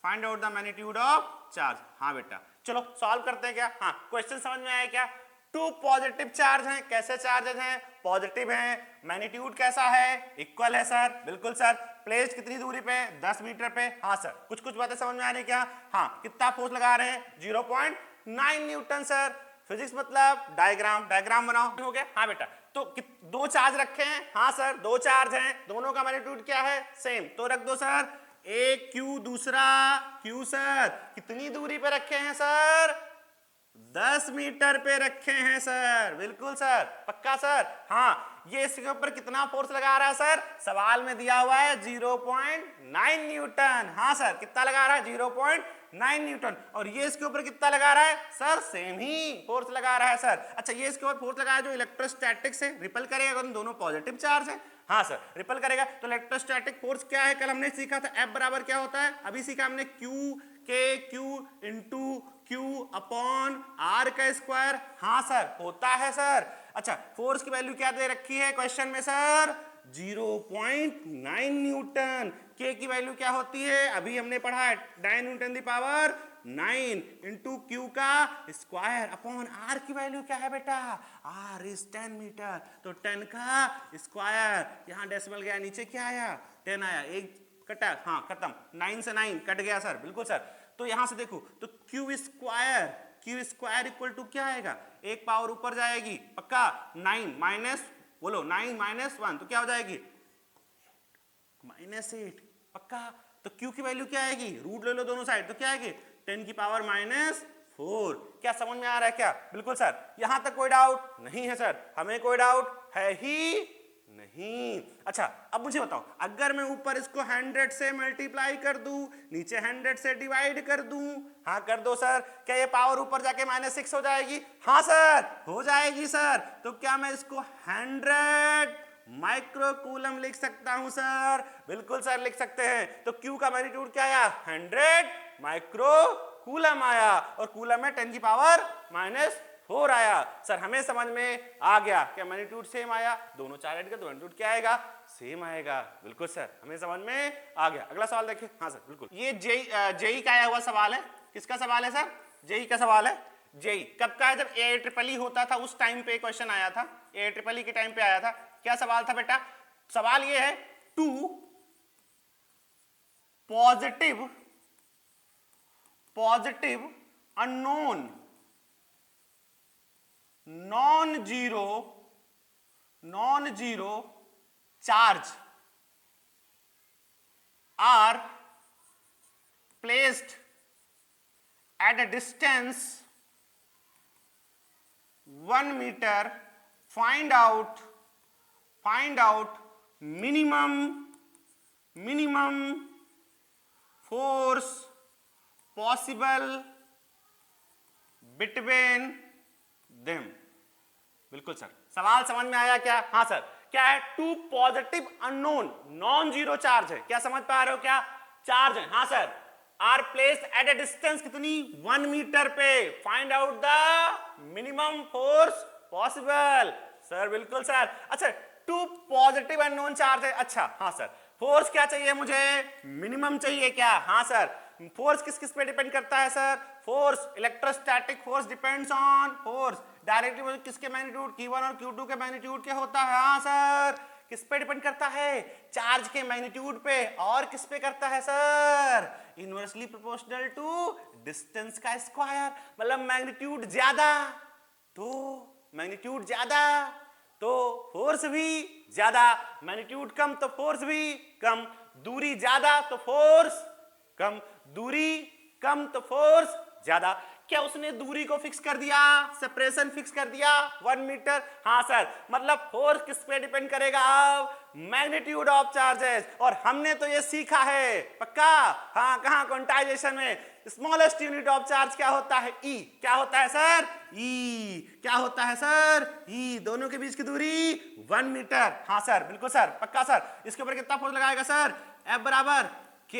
Find out the magnitude of charge. हाँ बेटा, चलो solve करते हैं क्या? हाँ, क्वेश्चन समझ में आया क्या? 2 पॉजिटिव चार्ज हैं। कैसे चार्जेस हैं? पॉजिटिव हैं। मैग्नीट्यूड कैसा है? इक्वल है सर, बिल्कुल सर। प्लेस्ड कितनी दूरी पे? 10 मीटर पे, हाँ सर। कुछ कुछ बातें समझ में आ रही क्या? हाँ, कितना फोर्स लगा रहे हैं? 0.9 न्यूटन सर। फिजिक्स मतलब डायग्राम बनाओ। हो गया? हाँ बेटा। तो 2 चार्ज रखे हैं, हाँ सर, 2 चार्ज हैं, दोनों का मैग्नीट्यूड क्या है? सेम। तो रख दो सर, एक क्यू, दूसरा क्यू सर। कितनी दूरी पे रखे हैं सर? 10 मीटर पे रखे हैं सर, बिल्कुल सर। पक्का सर? हाँ। ये इसके ऊपर कितना फोर्स लगा रहा है सर? सवाल में दिया हुआ है 0.9 न्यूटन। हाँ सर, कितना लगा रहा है? 0.9 न्यूटन। और ये इसके ऊपर कितना लगा रहा है सर? सेम ही फोर्स लगा रहा है सर। अच्छा, ये इसके ऊपर फोर्स लगाया जो इलेक्ट्रोस्टैटिक से रिपल करेगा, दोनों पॉजिटिव चार्ज है, हाँ सर, रिपल करेगा। तो इलेक्ट्रोस्टैटिक फोर्स क्या है? कल हमने सीखा था F बराबर क्या होता है? अभी सीखा हमने Q into Q upon R का स्क्वायर। हाँ सर, होता है सर। अच्छा, फोर्स की वैल्यू क्या दे रखी है क्वेश्चन में सर? 0.9 न्यूटन। K की वैल्यू क्या होती है? अभी हमने पढ़ा है 9 newton the power 9 into Q का स्क्वायर अपॉन R की वैल्यू क्या है बेटा? R इज 10 मीटर, तो 10 का स्क्वायर। यहाँ डेसिमल गया, नीचे क्या आया? 10 आया, एक कटा, हाँ खत्म। 9 से 9 कट गया सर, बिल्कुल सर। तो यहां से देखो, तो Q स्क्वायर इक्वल टू क्या आएगा? एक पावर ऊपर जाएगी, पक्का। 9 माइनस, बोलो 9 माइनस 1 तो क्या हो जाएगी? -8, पक्का। तो Q की वैल्यू क्या आएगी? रूट ले लो दोनों साइड, तो क्या आएगी? 10 की पावर 4। क्या समझ में आ रहा है क्या? बिल्कुल सर। यहां तक कोई डाउट नहीं है सर? हमें कोई डाउट है ही नहीं। अच्छा अब मुझे बताओ, अगर मैं ऊपर इसको 100 से मल्टीप्लाई कर दूं, नीचे 100 से डिवाइड कर दूं, हाँ कर दो सर, क्या ये पावर ऊपर जाके -6 हो जाएगी? हाँ सर हो जाएगी सर। तो क्या मैं इसको 100 माइक्रो कूलम लिख सकता हूं सर? बिल्कुल सर लिख सकते हैं। तो Q का मैग्नीट्यूड क्या आया? 100 माइक्रो कूलम आया, और कूलम में 10 की पावर -4 आया। सर हमें समझ में आ गया, क्या मैग्नीट्यूड सेम आया? दोनों चार ऐड कर दो, मैग्नीट्यूड क्या आएगा? सेम आएगा। बिल्कुल सर हमें समझ में आ गया। अगला सवाल देखिए। हाँ सर बिल्कुल, ये जेई का आया हुआ सवाल है। किसका सवाल है सर? जेई का सवाल है। जेई कब का है? जब AIEEE होता था उस टाइम पे क्वेश्चन आया था, AIEEE के टाइम पे आया था। क्या सवाल था बेटा? सवाल ये है, 2 positive unknown non zero charge are placed at a distance 1 meter. Find out minimum force possible between them. बिल्कुल सर, सवाल समझ में आया क्या? हाँ सर। क्या है? 2 positive unknown non zero charge है। क्या समझ पा रहे हो? क्या चार्ज है? हाँ sir. Are placed at a distance कितनी? 1 मीटर पे। Find out the minimum force possible. Sir बिल्कुल सर। अच्छा 2 पॉजिटिव अननोन चार्ज है। अच्छा हाँ सर। फोर्स क्या चाहिए मुझे? मिनिमम चाहिए क्या? हाँ सर। फोर्स किस किस पे डिपेंड करता है sir? Force electrostatic force depends on force directly किसके मैग्नीट्यूड? Q1 और Q2 के मैग्नीट्यूड के होता है। हाँ सर। किस पे डिपेंड करता है? चार्ज के मैग्नीट्यूड पे। और किस पे करता है sir? Inversely proportional to distance का स्क्वायर। मतलब मैग्नीट्यूड ज्यादा तो फोर्स भी ज्यादा, मैग्नीट्यूड कम तो फोर्स भी कम, दूरी ज्यादा तो फोर्स कम, दूरी कम तो फोर्स ज्यादा। क्या उसने दूरी को फिक्स कर दिया? सेपरेशन फिक्स कर दिया 1 मीटर? हाँ सर। मतलब फोर्स किस पे डिपेंड करेगा? अब मैग्नीट्यूड ऑफ चार्जेस। और हमने तो ये सीखा है पक्का। हाँ कहाँ? क्वांटाइजेशन में स्मॉलेस्ट यूनिट ऑफ चार्ज क्या होता है? ई। क्या होता है सर? ई। क्या होता है सर? ई। दोनों के बीच की दूरी 1 मीटर। हाँ सर बिल्कुल सर, पक्का सर। इसके ऊपर कितना फोर्स लगाएगा सर? F बराबर K।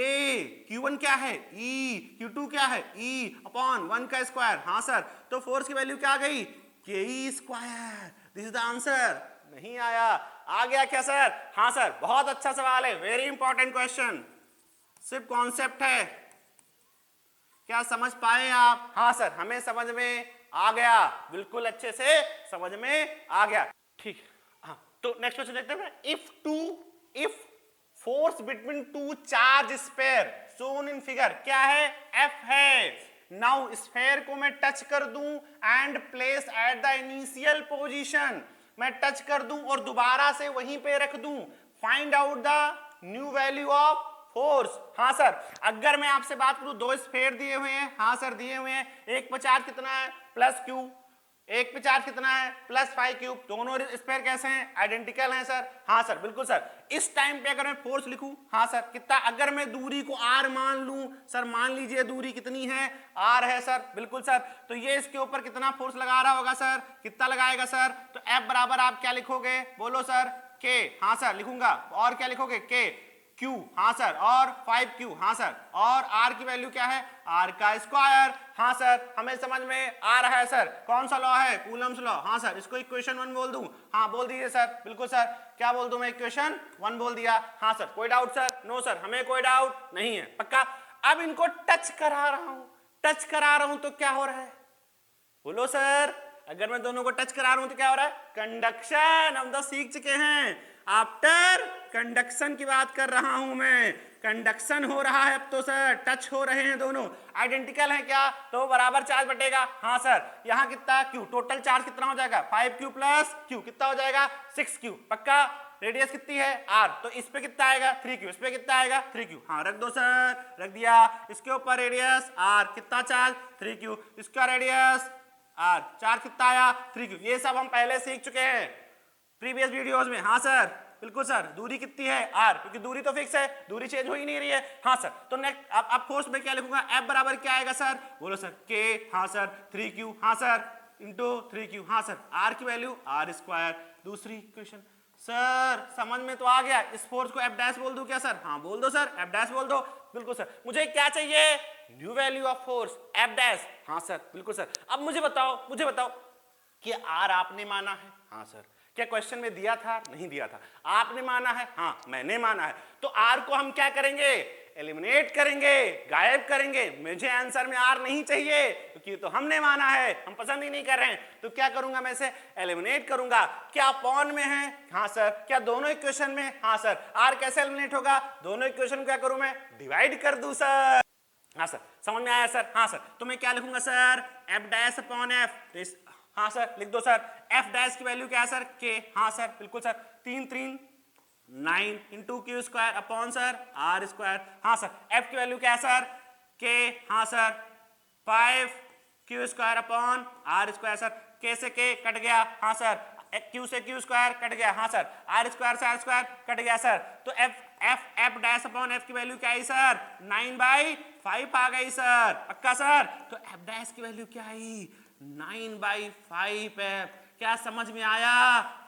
Q1 क्या है? E। Q2 क्या है? E अपॉन 1 का स्क्वायर। हाँ सर। तो फोर्स की वैल्यू क्या आ गई? KE square. This is the answer. नहीं आया? आ गया क्या सर? हाँ सर। बहुत अच्छा सवाल है, वेरी इंपॉर्टेंट क्वेश्चन। सिर्फ कॉन्सेप्ट है। क्या समझ पाए आप? हाँ सर हमें समझ में आ गया, बिल्कुल अच्छे से समझ में आ गया। ठीक। हाँ तो नेक्स्ट क्वेश्चन देखते हैं। If force between 2 charge sphere shown in figure, क्या है? F है। नाउ स्फीयर को मैं टच कर दूं and place at the initial position, मैं टच कर दूं और दोबारा से वहीं पे रख दूं। Find out the new value of force. हाँ सर। अगर मैं आपसे बात करूं, 2 स्फीयर दिए हुए हैं। हाँ सर दिए हुए हैं। एक पे चार्ज कितना है? +Q। एक पे चार्ज कितना है? +5Q। दोनों स्फीयर कैसे हैं? आइडेंटिकल हैं सर। हाँ सर बिल्कुल सर। इस टाइम पे अगर मैं फोर्स लिखूं, हाँ सर कितना? अगर मैं दूरी को r मान लूं, सर मान लीजिए दूरी कितनी है? r है सर। बिल्कुल सर। तो ये इसके ऊपर कितना फोर्स लगा रहा होगा सर? कितना लगाएगा सर? तो F बराबर आप क्या लिखोगे? बोलो सर। K। हाँ सर लिखूंगा। और क्या लिखोगे? K। Q। हाँ सर। और 5Q। हाँ सर। और R की वैल्यू क्या है? R का स्क्वायर। हाँ सर हमें समझ में आ रहा है सर। कौन सा लॉ है? Coulomb's law. हाँ सर। इसको इक्वेशन 1 बोल दूं? हाँ बोल दीजिए सर। बिल्कुल सर। क्या बोल दूं मैं? इक्वेशन 1 बोल दिया। हाँ सर। कोई डाउट सर? नो सर हमें कोई डाउट नहीं है, पक्का। अब इनको टच करा रहा हूं तो क्या हो रहा है? बोलो सर। अगर मैं दोनों को टच करा रहा हूं तो क्या हो रहा है? कंडक्शन। हम तो सीख चुके हैं, आफ्टर कंडक्शन की बात कर रहा हूं मैं। कंडक्शन हो रहा है अब तो सर, टच हो रहे हैं दोनों। आइडेंटिकल है क्या? तो बराबर चार्ज बटेगा। हाँ सर। यहां कितना Q? टोटल चार्ज कितना हो जाएगा? 5Q + Q कितना हो जाएगा? 6Q। पक्का? रेडियस कितनी है r, तो इस पे कितना आएगा 3q, इस पे कितना आएगा 3q, हाँ रख दो सर, रख दिया। इसके ऊपर रेडियस r, कितना चार्ज 3q, इसका रेडियस r, चार्ज कितना आया 3q। ये सब हम पहले सीख चुके हैं प्रीवियस वीडियोस में। हाँ सर बिल्कुल सर। दूरी कितनी है r, क्योंकि दूरी तो फिक्स है, दूरी चेंज हो ही नहीं रही है। हाँ सर, तो नेक्स्ट अब फोर्स में क्या लिखूंगा, F बराबर क्या आएगा सर, बोलो सर k, हाँ सर 3q, हाँ सर इंटू 3q, हाँ सर r की वैल्यू r स्क्वायर। दूसरी इक्वेशन सर समझ में तो आ गया, इस फोर्स को F डैश बोल दूं क्या सर, हाँ बोल दो सर F डैश बोल दो। बिल्कुल सर, मुझे क्या चाहिए, new value of force F dash, हाँ सर बिल्कुल सर। अब मुझे बताओ कि r आपने माना है, हाँ सर, क्या क्वेश्चन में दिया था, नहीं दिया था, आपने माना है, हाँ मैंने माना है, तो r को हम क्या करेंगे, एलिमिनेट करेंगे, गायब करेंगे। मुझे आंसर में r नहीं चाहिए क्योंकि तो हमने माना है, हम पसंद ही नहीं कर रहे हैं, तो क्या करूंगा मैं इसे एलिमिनेट करूंगा। क्या अपॉन में है, हाँ सर, क्या दोनों इक्वेशन में, हाँ सर। r कैसे एलिमिनेट होगा, दोनों इक्वेशन क्या करूं मैं, डिवाइड कर दूं सर। हाँ सर समझ में आया सर, हाँ सर। तो मैं क्या लिखूंगा sir, f dash upon f, हाँ सर लिख दो सर। f डैश की वैल्यू क्या है सर, k, हाँ सर बिल्कुल sir, 3 3 9 into Q square upon sir r square, हाँ सर। f की वैल्यू क्या है सर, k, हाँ sir 5 Q square upon r square sir. k से k कट गया, हाँ सर, q से q स्क्वायर कट गया, हाँ सर, r स्क्वायर से r स्क्वायर कट गया सर। तो f डैश अपॉन f की वैल्यू क्या आई सर, 9/5 आ गई सर, पक्का सर। तो f डैश की वैल्यू क्या आई, 9/5 f। क्या समझ में आया,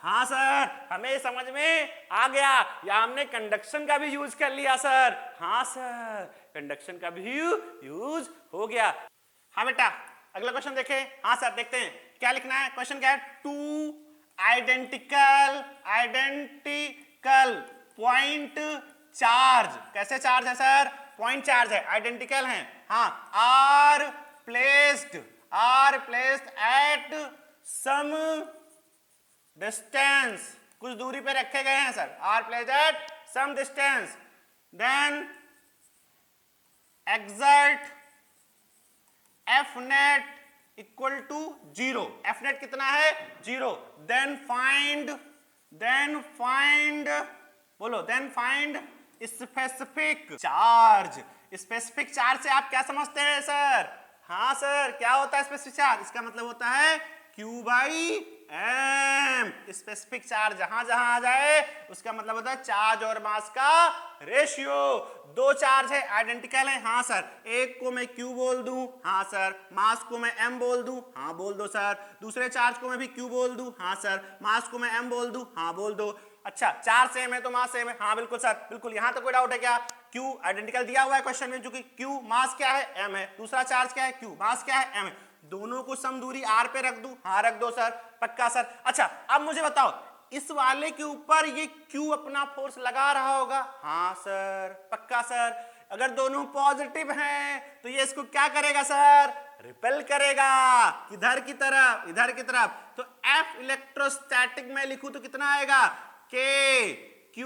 हाँ सर हमें समझ में आ गया। या हमने कंडक्शन का भी यूज कर लिया सर, हाँ सर कंडक्शन का भी यूज हो गया। हाँ बेटा अगला क्वेश्चन देखें, हाँ सर देखते हैं क्या लिखना है। क्वेश्चन क्या है, टू आइडेंटिकल पॉइंट चार्ज, कैसे चार्ज है सर, पॉइंट चार्ज है, आइडेंटिकल है, हाँ, are placed at some distance, कुछ दूरी पे रखे गए हैं sir, are placed at some distance, then exert F net equal to 0, F net कितना है 0, then find specific charge. Specific charge से आप क्या समझते हैं सर, हाँ सर क्या होता है स्पेसिफिक चार्ज, इसका मतलब होता है Q/m। स्पेसिफिक चार्ज जहां जहां आ जाए उसका मतलब होता है चार्ज और मास का रेशियो। दो चार्ज है आइडेंटिकल है, हाँ सर, एक को मैं Q बोल दूं, हाँ सर, मास को मैं M बोल दूं, हाँ बोल दो सर। दूसरे चार्ज को मैं भी Q बोल दूं, हाँ सर, मास को मैं M बोल दूं, हाँ बोल दो। अच्छा चार्ज सेम है तो मास सेम है, हाँ बिल्कुल सर बिल्कुल। यहां तो कोई डाउट है क्या, Q आइडेंटिकल दिया हुआ है क्वेश्चन में, जो कि Q मास क्या है M है, दूसरा चार्ज क्या है Q, मास क्या है M है, दोनों को सम दूरी R पे रख दूं, हाँ रख दो सर, पक्का सर। अच्छा अब मुझे बताओ इस वाले के ऊपर ये Q अपना फोर्स लगा रहा होगा, हाँ सर पक्का सर। अगर दोनों पॉजिटिव हैं तो ये इसको क्या करेगा सर, रिपेल करेगा, इधर की तरफ। तो F इलेक्ट्रोस्टैटिक में लिखूं तो कितना आएगा, K Q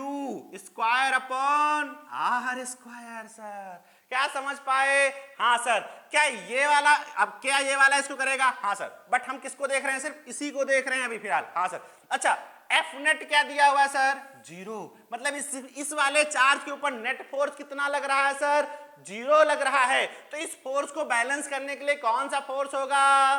square upon R square sir. क्या समझ पाए, हाँ सर। क्या ये वाला, अब क्या ये वाला इसको करेगा, हाँ सर, बट हम किसको देख रहे हैं, सिर्फ इसी को देख रहे हैं अभी फिलहाल, हाँ सर। अच्छा F नेट क्या दिया हुआ है सर, 0, मतलब इस वाले चार्ज के ऊपर नेट फोर्स कितना लग रहा है सर, 0 लग रहा है। तो इस फोर्स को बैलेंस करने के लिए कौन सा फोर्स होगा,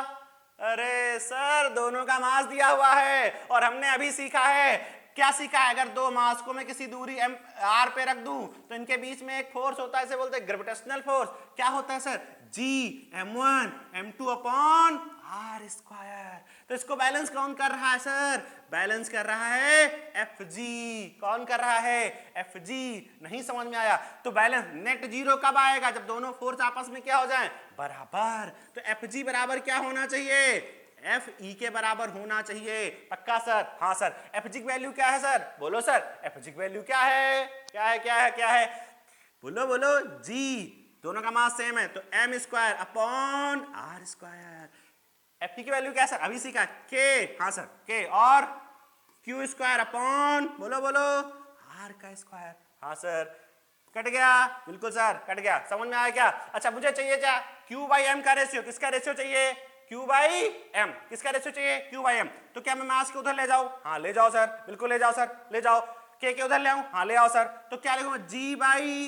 अरे सर दोनों का मास दिया हुआ है, और हमने अभी सीखा है, क्या सीखा है, अगर दो मास को मैं किसी दूरी r पे रख दूं तो इनके बीच में एक फोर्स होता है, इसे बोलते हैं ग्रेविटेशनल फोर्स। क्या होता है sir, G(m1 m2 upon r square. तो इसको बैलेंस कौन कर रहा है सर, बैलेंस कर रहा है Fg। कौन कर रहा है, Fg। नहीं समझ में आया, तो बैलेंस नेट 0 कब आएगा, जब दोनों फोर्स आपस में क्या हो जाए, बराबर। तो Fg बराबर क्या होना चाहिए, Fe के बराबर होना चाहिए, पक्का सर, हाँ सर। Fg की वैल्यू क्या है सर, बोलो सर, Fg की वैल्यू क्या है, बोलो G, दोनों का मास सेम है तो m square upon r square. Fe की वैल्यू क्या है सर, अभी सीखा, K, हाँ सर K, और Q स्क्वायर अपॉन बोलो r का स्क्वायर, हाँ सर। कट गया, बिल्कुल सर कट गया, समझ में आया क्या। अच्छा मुझे चाहिए क्या, Q/m का रेशियो, किसका रेशियो चाहिए, Q/m, किसका रेशियो चाहिए, Q/m। तो क्या मैं मास को उधर ले जाऊं, हाँ ले जाओ सर, बिल्कुल ले जाओ सर, ले जाओ। के उधर ले आऊं, हाँ ले आओ सर। तो क्या लिखूंगा, G by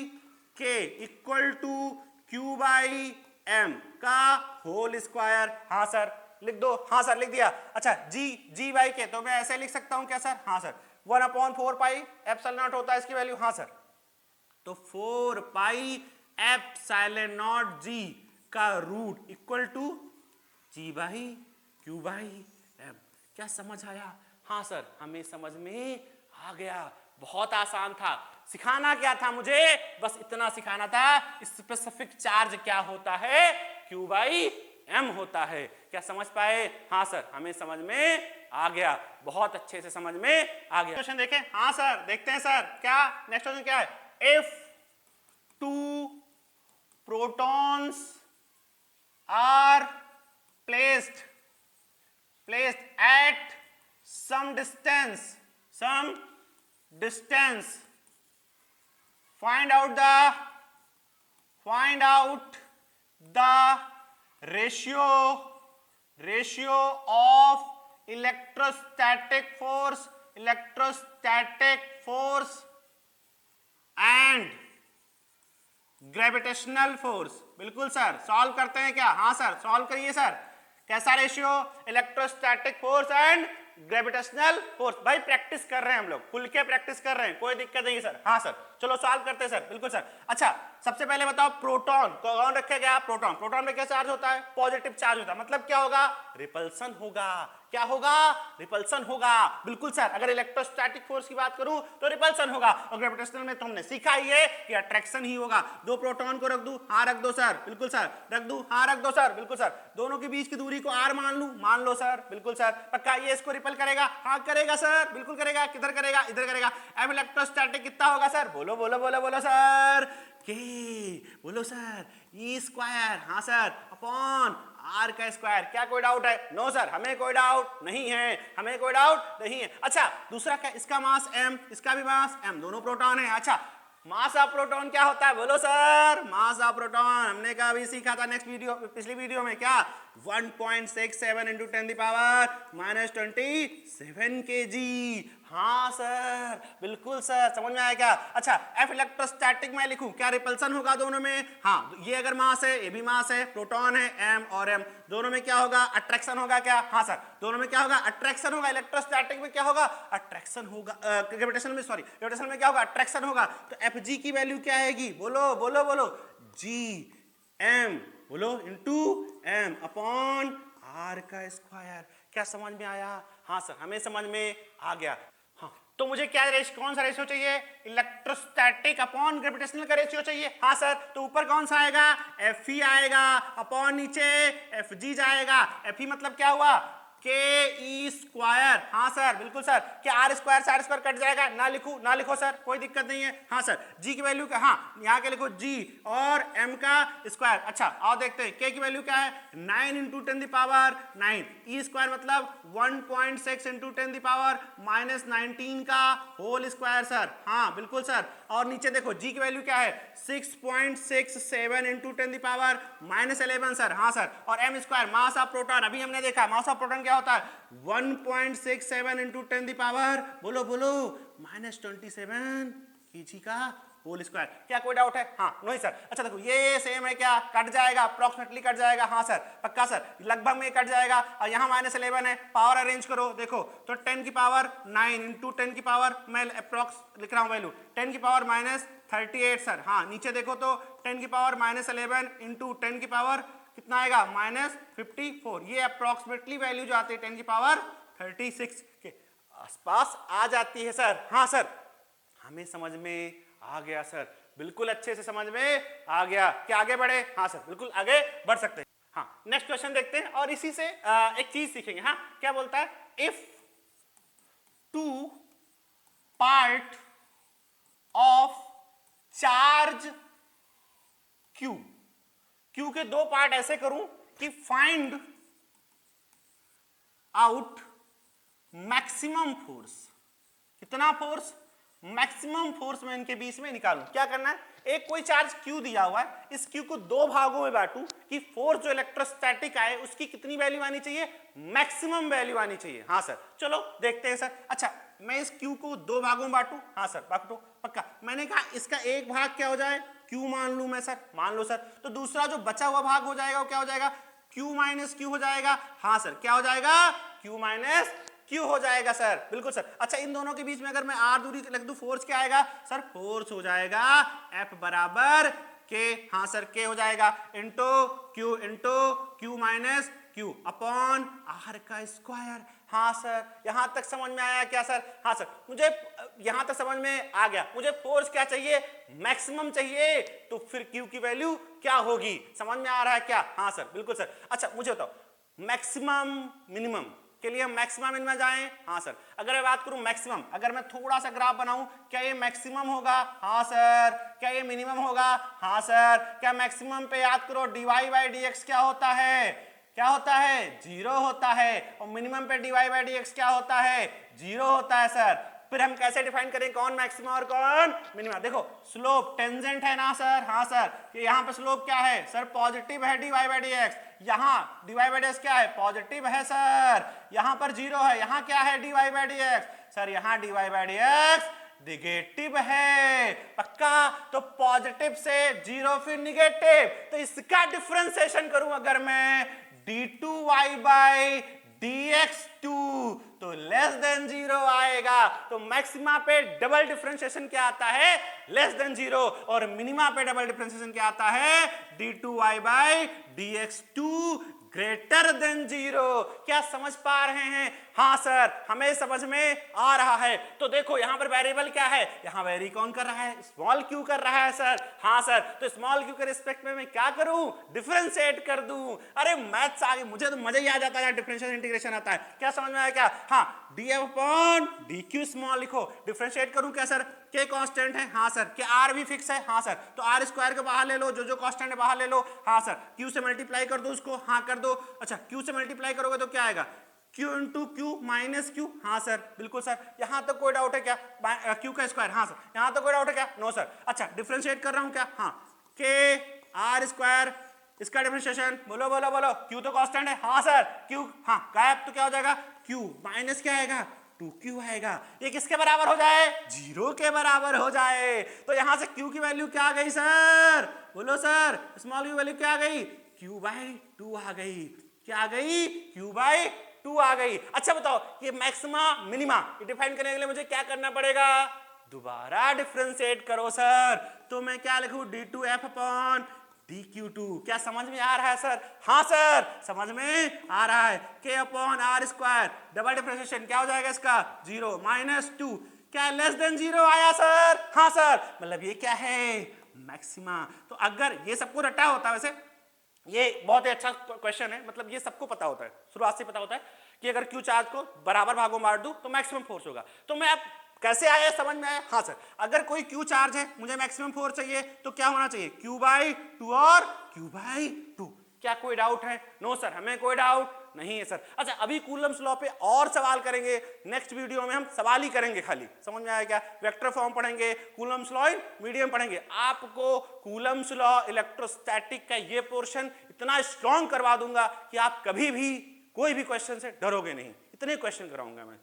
K equal to Q by M का होल स्क्वायर। हाँ सर लिख दो, हाँ सर लिख दिया। अच्छा जी बाई के तो मैं ऐसे लिख सकता हूं क्या सर, हाँ सर 1/4 पाई एप्सिलॉन नॉट होता है इसकी वैल्यू, हाँ सर। तो 4 पाई एप्सिलॉन नॉट जी का root equal to G by Q by M. क्या समझ आया? हाँ सर हमें समझ में आ गया, बहुत आसान था। सिखाना क्या था मुझे, बस इतना सिखाना था स्पेसिफिक चार्ज क्या होता है, क्यू बाई एम होता है। क्या समझ पाए? हाँ सर हमें समझ में आ गया, बहुत अच्छे से समझ में आ गया। क्वेश्चन देखें, हाँ सर देखते हैं सर। क्या नेक्स्ट क्वेश्चन क्या है, if 2 protons are placed at some distance, find out the ratio of electrostatic force and gravitational force. बिल्कुल सर, सॉल्व करते हैं क्या? हाँ सर सॉल्व करिए सर। कैसा ratio, electrostatic force and gravitational force. भाई प्रैक्टिस कर रहे हैं हम लोग, खुल के प्रैक्टिस कर रहे हैं, कोई दिक्कत नहीं सर। हाँ सर चलो सॉल्व करते हैं सर। बिल्कुल सर। अच्छा सबसे पहले बताओ, प्रोटॉन कौन रखे गया? प्रोटॉन में क्या चार्ज होता है? पॉजिटिव चार्ज होता है, मतलब क्या होगा? रिपल्सन होगा। क्या होगा? रिपल्सन होगा। बिल्कुल सर, अगर इलेक्ट्रोस्टैटिक फोर्स की बात करूं तो रिपल्सन होगा, और ग्रेविटेशनल में तो हमने सीखा ही है कि अट्रैक्शन ही होगा। 2 प्रोटॉन को रख दूं, हाँ रख दो सर। बिल्कुल सर रख दूं, हाँ रख दो सर। बिल्कुल सर, दोनों के बीच की दूरी को r मान लूं, मान लो सर। बिल्कुल सर, पक्का ये इसको रिपल करेगा? हाँ करेगा सर, बिल्कुल करेगा। किधर करेगा? इधर करेगा। अब इलेक्ट्रोस्टैटिक कितना होगा सर? बोलो बोलो बोलो बोलो सर। के बोलो सर, ई स्क्वायर, हाँ सर, अपॉन आर का स्क्वायर। क्या कोई डाउट है? नो सर हमें कोई डाउट नहीं है, हमें कोई डाउट नहीं है। अच्छा दूसरा क्या, इसका मास m, इसका भी मास m, दोनों प्रोटॉन है। अच्छा मास ऑफ प्रोटॉन क्या होता है? बोलो सर। मास ऑफ प्रोटॉन हमने कहा अभी सीखा था नेक्स्ट वीडियो, पिछली वीडियो में। क्या? 1.67 into 10 -27 kg। हाँ सर बिल्कुल सर, समझ में आया क्या? अच्छा F इलेक्ट्रोस्टैटिक मैं लिखूं, क्या रिपल्सन होगा दोनों में? हाँ ये अगर मास है, ये भी मास है, प्रोटॉन है m और m, दोनों में क्या होगा? अट्रैक्शन होगा। क्या? हाँ सर दोनों में क्या होगा? अट्रैक्शन होगा। इलेक्ट्रोस्टैटिक में क्या होगा? अट्रैक्शन होगा। ग्रेविटेशनल में, सॉरी ग्रेविटेशनल में क्या होगा? अट्रैक्शन होगा। तो Fg की वैल्यू क्या आएगी? बोलो बोलो बोलो, G m बोलो इंटू m अपॉन r का स्क्वायर। क्या समझ में आया? हाँ सर हमें समझ में आ गया। हाँ तो मुझे क्या कौन सा रेशियो चाहिए? इलेक्ट्रोस्टैटिक अपॉन ग्रेविटेशनल का रेशियो चाहिए। हाँ सर तो ऊपर कौन सा आएगा? Fe आएगा, अपॉन नीचे Fg जाएगा। Fe मतलब क्या हुआ? के ई स्क्वायर। हाँ सर बिल्कुल सर। क्या आर स्क्वायर से आर स्क्वायर कट जाएगा? ना लिखो सर, कोई दिक्कत नहीं है। हाँ सर जी की वैल्यू क्या? हाँ यहाँ के लिखो जी और एम का स्क्वायर। अच्छा आओ देखते हैं के की वैल्यू क्या है? 9 इंटू 10 पावर 9। ई स्क्वायर मतलब 1.6 इंटू 10 पावर -19 का होल स्क्वायर सर। हाँ बिल्कुल सर। और नीचे देखो जी की वैल्यू क्या है? 6.67 इंटू 10 पावर -11 सर। हाँ सर। और M square mass of proton, अभी हमने देखा मास ऑफ प्रोटॉन क्या होता है? 1.67 इंटू 10 पावर बोलो बोलो -27 kg का होल स्क्वायर। क्या कोई डाउट है? हाँ नहीं सर। अच्छा देखो ये सेम है, क्या कट जाएगा? अप्रोक्सीमेटली कट जाएगा। हाँ सर पक्का सर, लगभग में कट जाएगा। और यहाँ -11 है, पावर अरेंज करो देखो तो 10 की पावर 9 इंटू 10 की पावर, मैं अप्रोक्स लिख रहा हूँ वैल्यू, 10 की पावर -38 सर। हाँ नीचे देखो तो 10 की पावर -11 इंटू 10 की पावर कितना आएगा? -54। ये अप्रोक्सीमेटली वैल्यू जो आती है 10 की पावर 36 के आसपास आ जाती है सर। हाँ सर हमें समझ में आ गया सर, बिल्कुल अच्छे से समझ में आ गया। क्या आगे बढ़े? हाँ सर बिल्कुल आगे बढ़ सकते हैं। हाँ नेक्स्ट क्वेश्चन देखते हैं और इसी से एक चीज सीखेंगे। हाँ क्या बोलता है? If 2 part of charge Q, Q के 2 पार्ट ऐसे करूं कि फाइंड आउट मैक्सिमम फोर्स। कितना फोर्स? मैक्सिमम फोर्स मैं इनके बीच में निकालूं। क्या करना है? एक कोई चार्ज Q दिया हुआ है, इस Q को 2 भागों में बांटूं कि फोर्स जो इलेक्ट्रोस्टैटिक आए उसकी कितनी वैल्यू आनी चाहिए? मैक्सिमम वैल्यू आनी चाहिए। हाँ सर चलो देखते हैं सर। अच्छा मैं इस Q को दो भागों में बांटू, हाँ सर बांटू पक्का। मैंने कहा इसका एक भाग क्या हो जाए Q मान लू मैं सर, मान लो सर। तो दूसरा जो बचा हुआ भाग हो जाएगा वो क्या हो जाएगा, Q माइनस Q हो जाएगा। हाँ सर क्या हो जाएगा, Q माइनस Q हो जाएगा सर, बिल्कुल सर। अच्छा इन दोनों के बीच में अगर मैं R दूरी रख दूं, फोर्स क्या आएगा सर, फोर्स हो जाएगा F बराबर K, हाँ सर K हो जाएगा into Q minus Q upon R का स्क्वायर। हाँ सर यहां तक समझ में आया क्या सर, हाँ सर मुझे यहां तक समझ में आ गया। मुझे फोर्स क्या चाहिए, मैक्सिमम चाहिए, तो फिर Q की वैल्यू क्या होगी, समझ में आ रहा है क्या, हाँ सर बिल्कुल सर। अच्छा मुझे बताओ मैक्सिमम मिनिमम के लिए हम मैक्सिमम मिनिमम जाएं, हाँ सर। अगर मैं बात करूं मैक्सिमम, अगर मैं थोड़ा सा ग्राफ बनाऊं, क्या ये मैक्सिमम होगा, हाँ सर। क्या ये मिनिमम होगा, हाँ सर। क्या मैक्सिमम पे याद करो dy बाई dx क्या होता है, क्या होता है, जीरो होता है। और मिनिमम पे dy बाई dx क्या होता है, जीरो होता है सर। फिर हम कैसे डिफाइन करें कौन मैक्सिमम और कौन मिनिमम, देखो स्लोप टेंजेंट है ना सर, हाँ सर। कि यहाँ पे स्लोप क्या है सर, पॉजिटिव है dy बाई dx, यहाँ dy बाई dx क्या है, पॉजिटिव है सर। यहाँ पर जीरो है, यहाँ क्या है dy बाई dx सर, यहाँ dy बाई dx निगेटिव है, पक्का। तो पॉजिटिव से जीरो फिर निगेटिव, तो इसका डिफरेंशिएशन करूं अगर मैं d2y बाई dx2 तो लेस देन जीरो आएगा। तो मैक्सिमा पे डबल डिफरेंशिएशन क्या आता है, लेस देन जीरो, और मिनिमा पे डबल डिफरेंशिएशन क्या आता है, d2y by dx2 greater than zero. क्या समझ पा रहे हैं, हाँ सर हमें समझ में आ रहा है। तो देखो यहां पर वेरिएबल क्या है, यहां वेरी कौन कर रहा है, स्मॉल क्यू कर रहा है सर, हाँ सर। तो स्मॉल क्यू के रिस्पेक्ट में मैं क्या करूं, डिफरेंशिएट कर दूं। अरे मैथ्स आ गई, मुझे तो मजा ही आ जाता है डिफरेंशियल इंटीग्रेशन आता है। क्या समझ में आया क्या, हाँ df अपॉन dq स्मॉल लिखो, डिफरेंशिएट करूं क्या सर, के कांस्टेंट है, हाँ सर। के आर भी फिक्स है, हाँ सर। तो आर स्क्वायर के बाहर ले लो, जो कांस्टेंट है बाहर ले लो, हाँ सर। क्यू से मल्टीप्लाई कर दो उसको, हाँ कर दो। अच्छा क्यू से मल्टीप्लाई करोगे तो क्या आएगा, Q into Q minus Q, हाँ सर बिल्कुल सर। यहां तक कोई डाउट है क्या, Q का स्क्वायर, हाँ सर। यहां तक कोई डाउट है क्या, नो सर। अच्छा डिफरेंशिएट कर रहा हूं क्या, हाँ के आर स्क्वायर, इसका डिफरेंशिएशन बोलो बोलो बोलो, Q तो कांस्टेंट है, हाँ सर। Q हाँ गायब, तो क्या हो जाएगा, Q माइनस क्या आएगा, 2Q आएगा। ये किसके बराबर हो जाए, जीरो के बराबर हो जाए। तो यहां से Q की वैल्यू क्या आ गई सर, बोलो सर, स्मॉल की वैल्यू क्या आ गई, Q बाई 2 आ गई। क्या आ गई, Q बाई 2 आ गई। अच्छा बताओ ये मैक्सिमा मिनिमा ये डिफाइन करने के लिए मुझे क्या करना पड़ेगा, दोबारा डिफरेंशिएट करो सर। तो मैं क्या लिखूं, d2f अपॉन dq2। क्या समझ में आ रहा है सर, हाँ सर समझ में आ रहा है। k upon r square double differentiation क्या हो जाएगा इसका, जीरो माइनस 2, क्या लेस देन जीरो आया सर, हाँ सर। मतलब ये क्या है, मैक्सिमा। तो अगर ये सबको रटा होता, वैसे ये बहुत ही अच्छा क्वेश्चन है, मतलब ये सबको पता होता है, शुरुआत से पता होता है कि अगर क्यू चार्ज को बराबर भागों में बांट दूं तो मैक्सिमम फोर्स होगा। तो मैं अब कैसे आया समझ में आया, हाँ सर। अगर कोई क्यू चार्ज है, मुझे मैक्सिमम फोर्स चाहिए, तो क्या होना चाहिए, क्यू बाई 2 और क्यू बाई 2। क्या कोई डाउट है, नो सर हमें कोई डाउट नहीं है सर। अच्छा अभी कूलम्स लॉ पे और सवाल करेंगे, नेक्स्ट वीडियो में हम सवाल ही करेंगे खाली, समझ में आया क्या। वेक्टर फॉर्म पढ़ेंगे, कूलम्स लॉ इन मीडियम पढ़ेंगे। आपको कूलम्स लॉ इलेक्ट्रोस्टैटिक का ये पोर्शन इतना स्ट्रॉन्ग करवा दूंगा कि आप कभी भी कोई भी क्वेश्चन से डरोगे नहीं, इतने क्वेश्चन कराऊंगा मैं।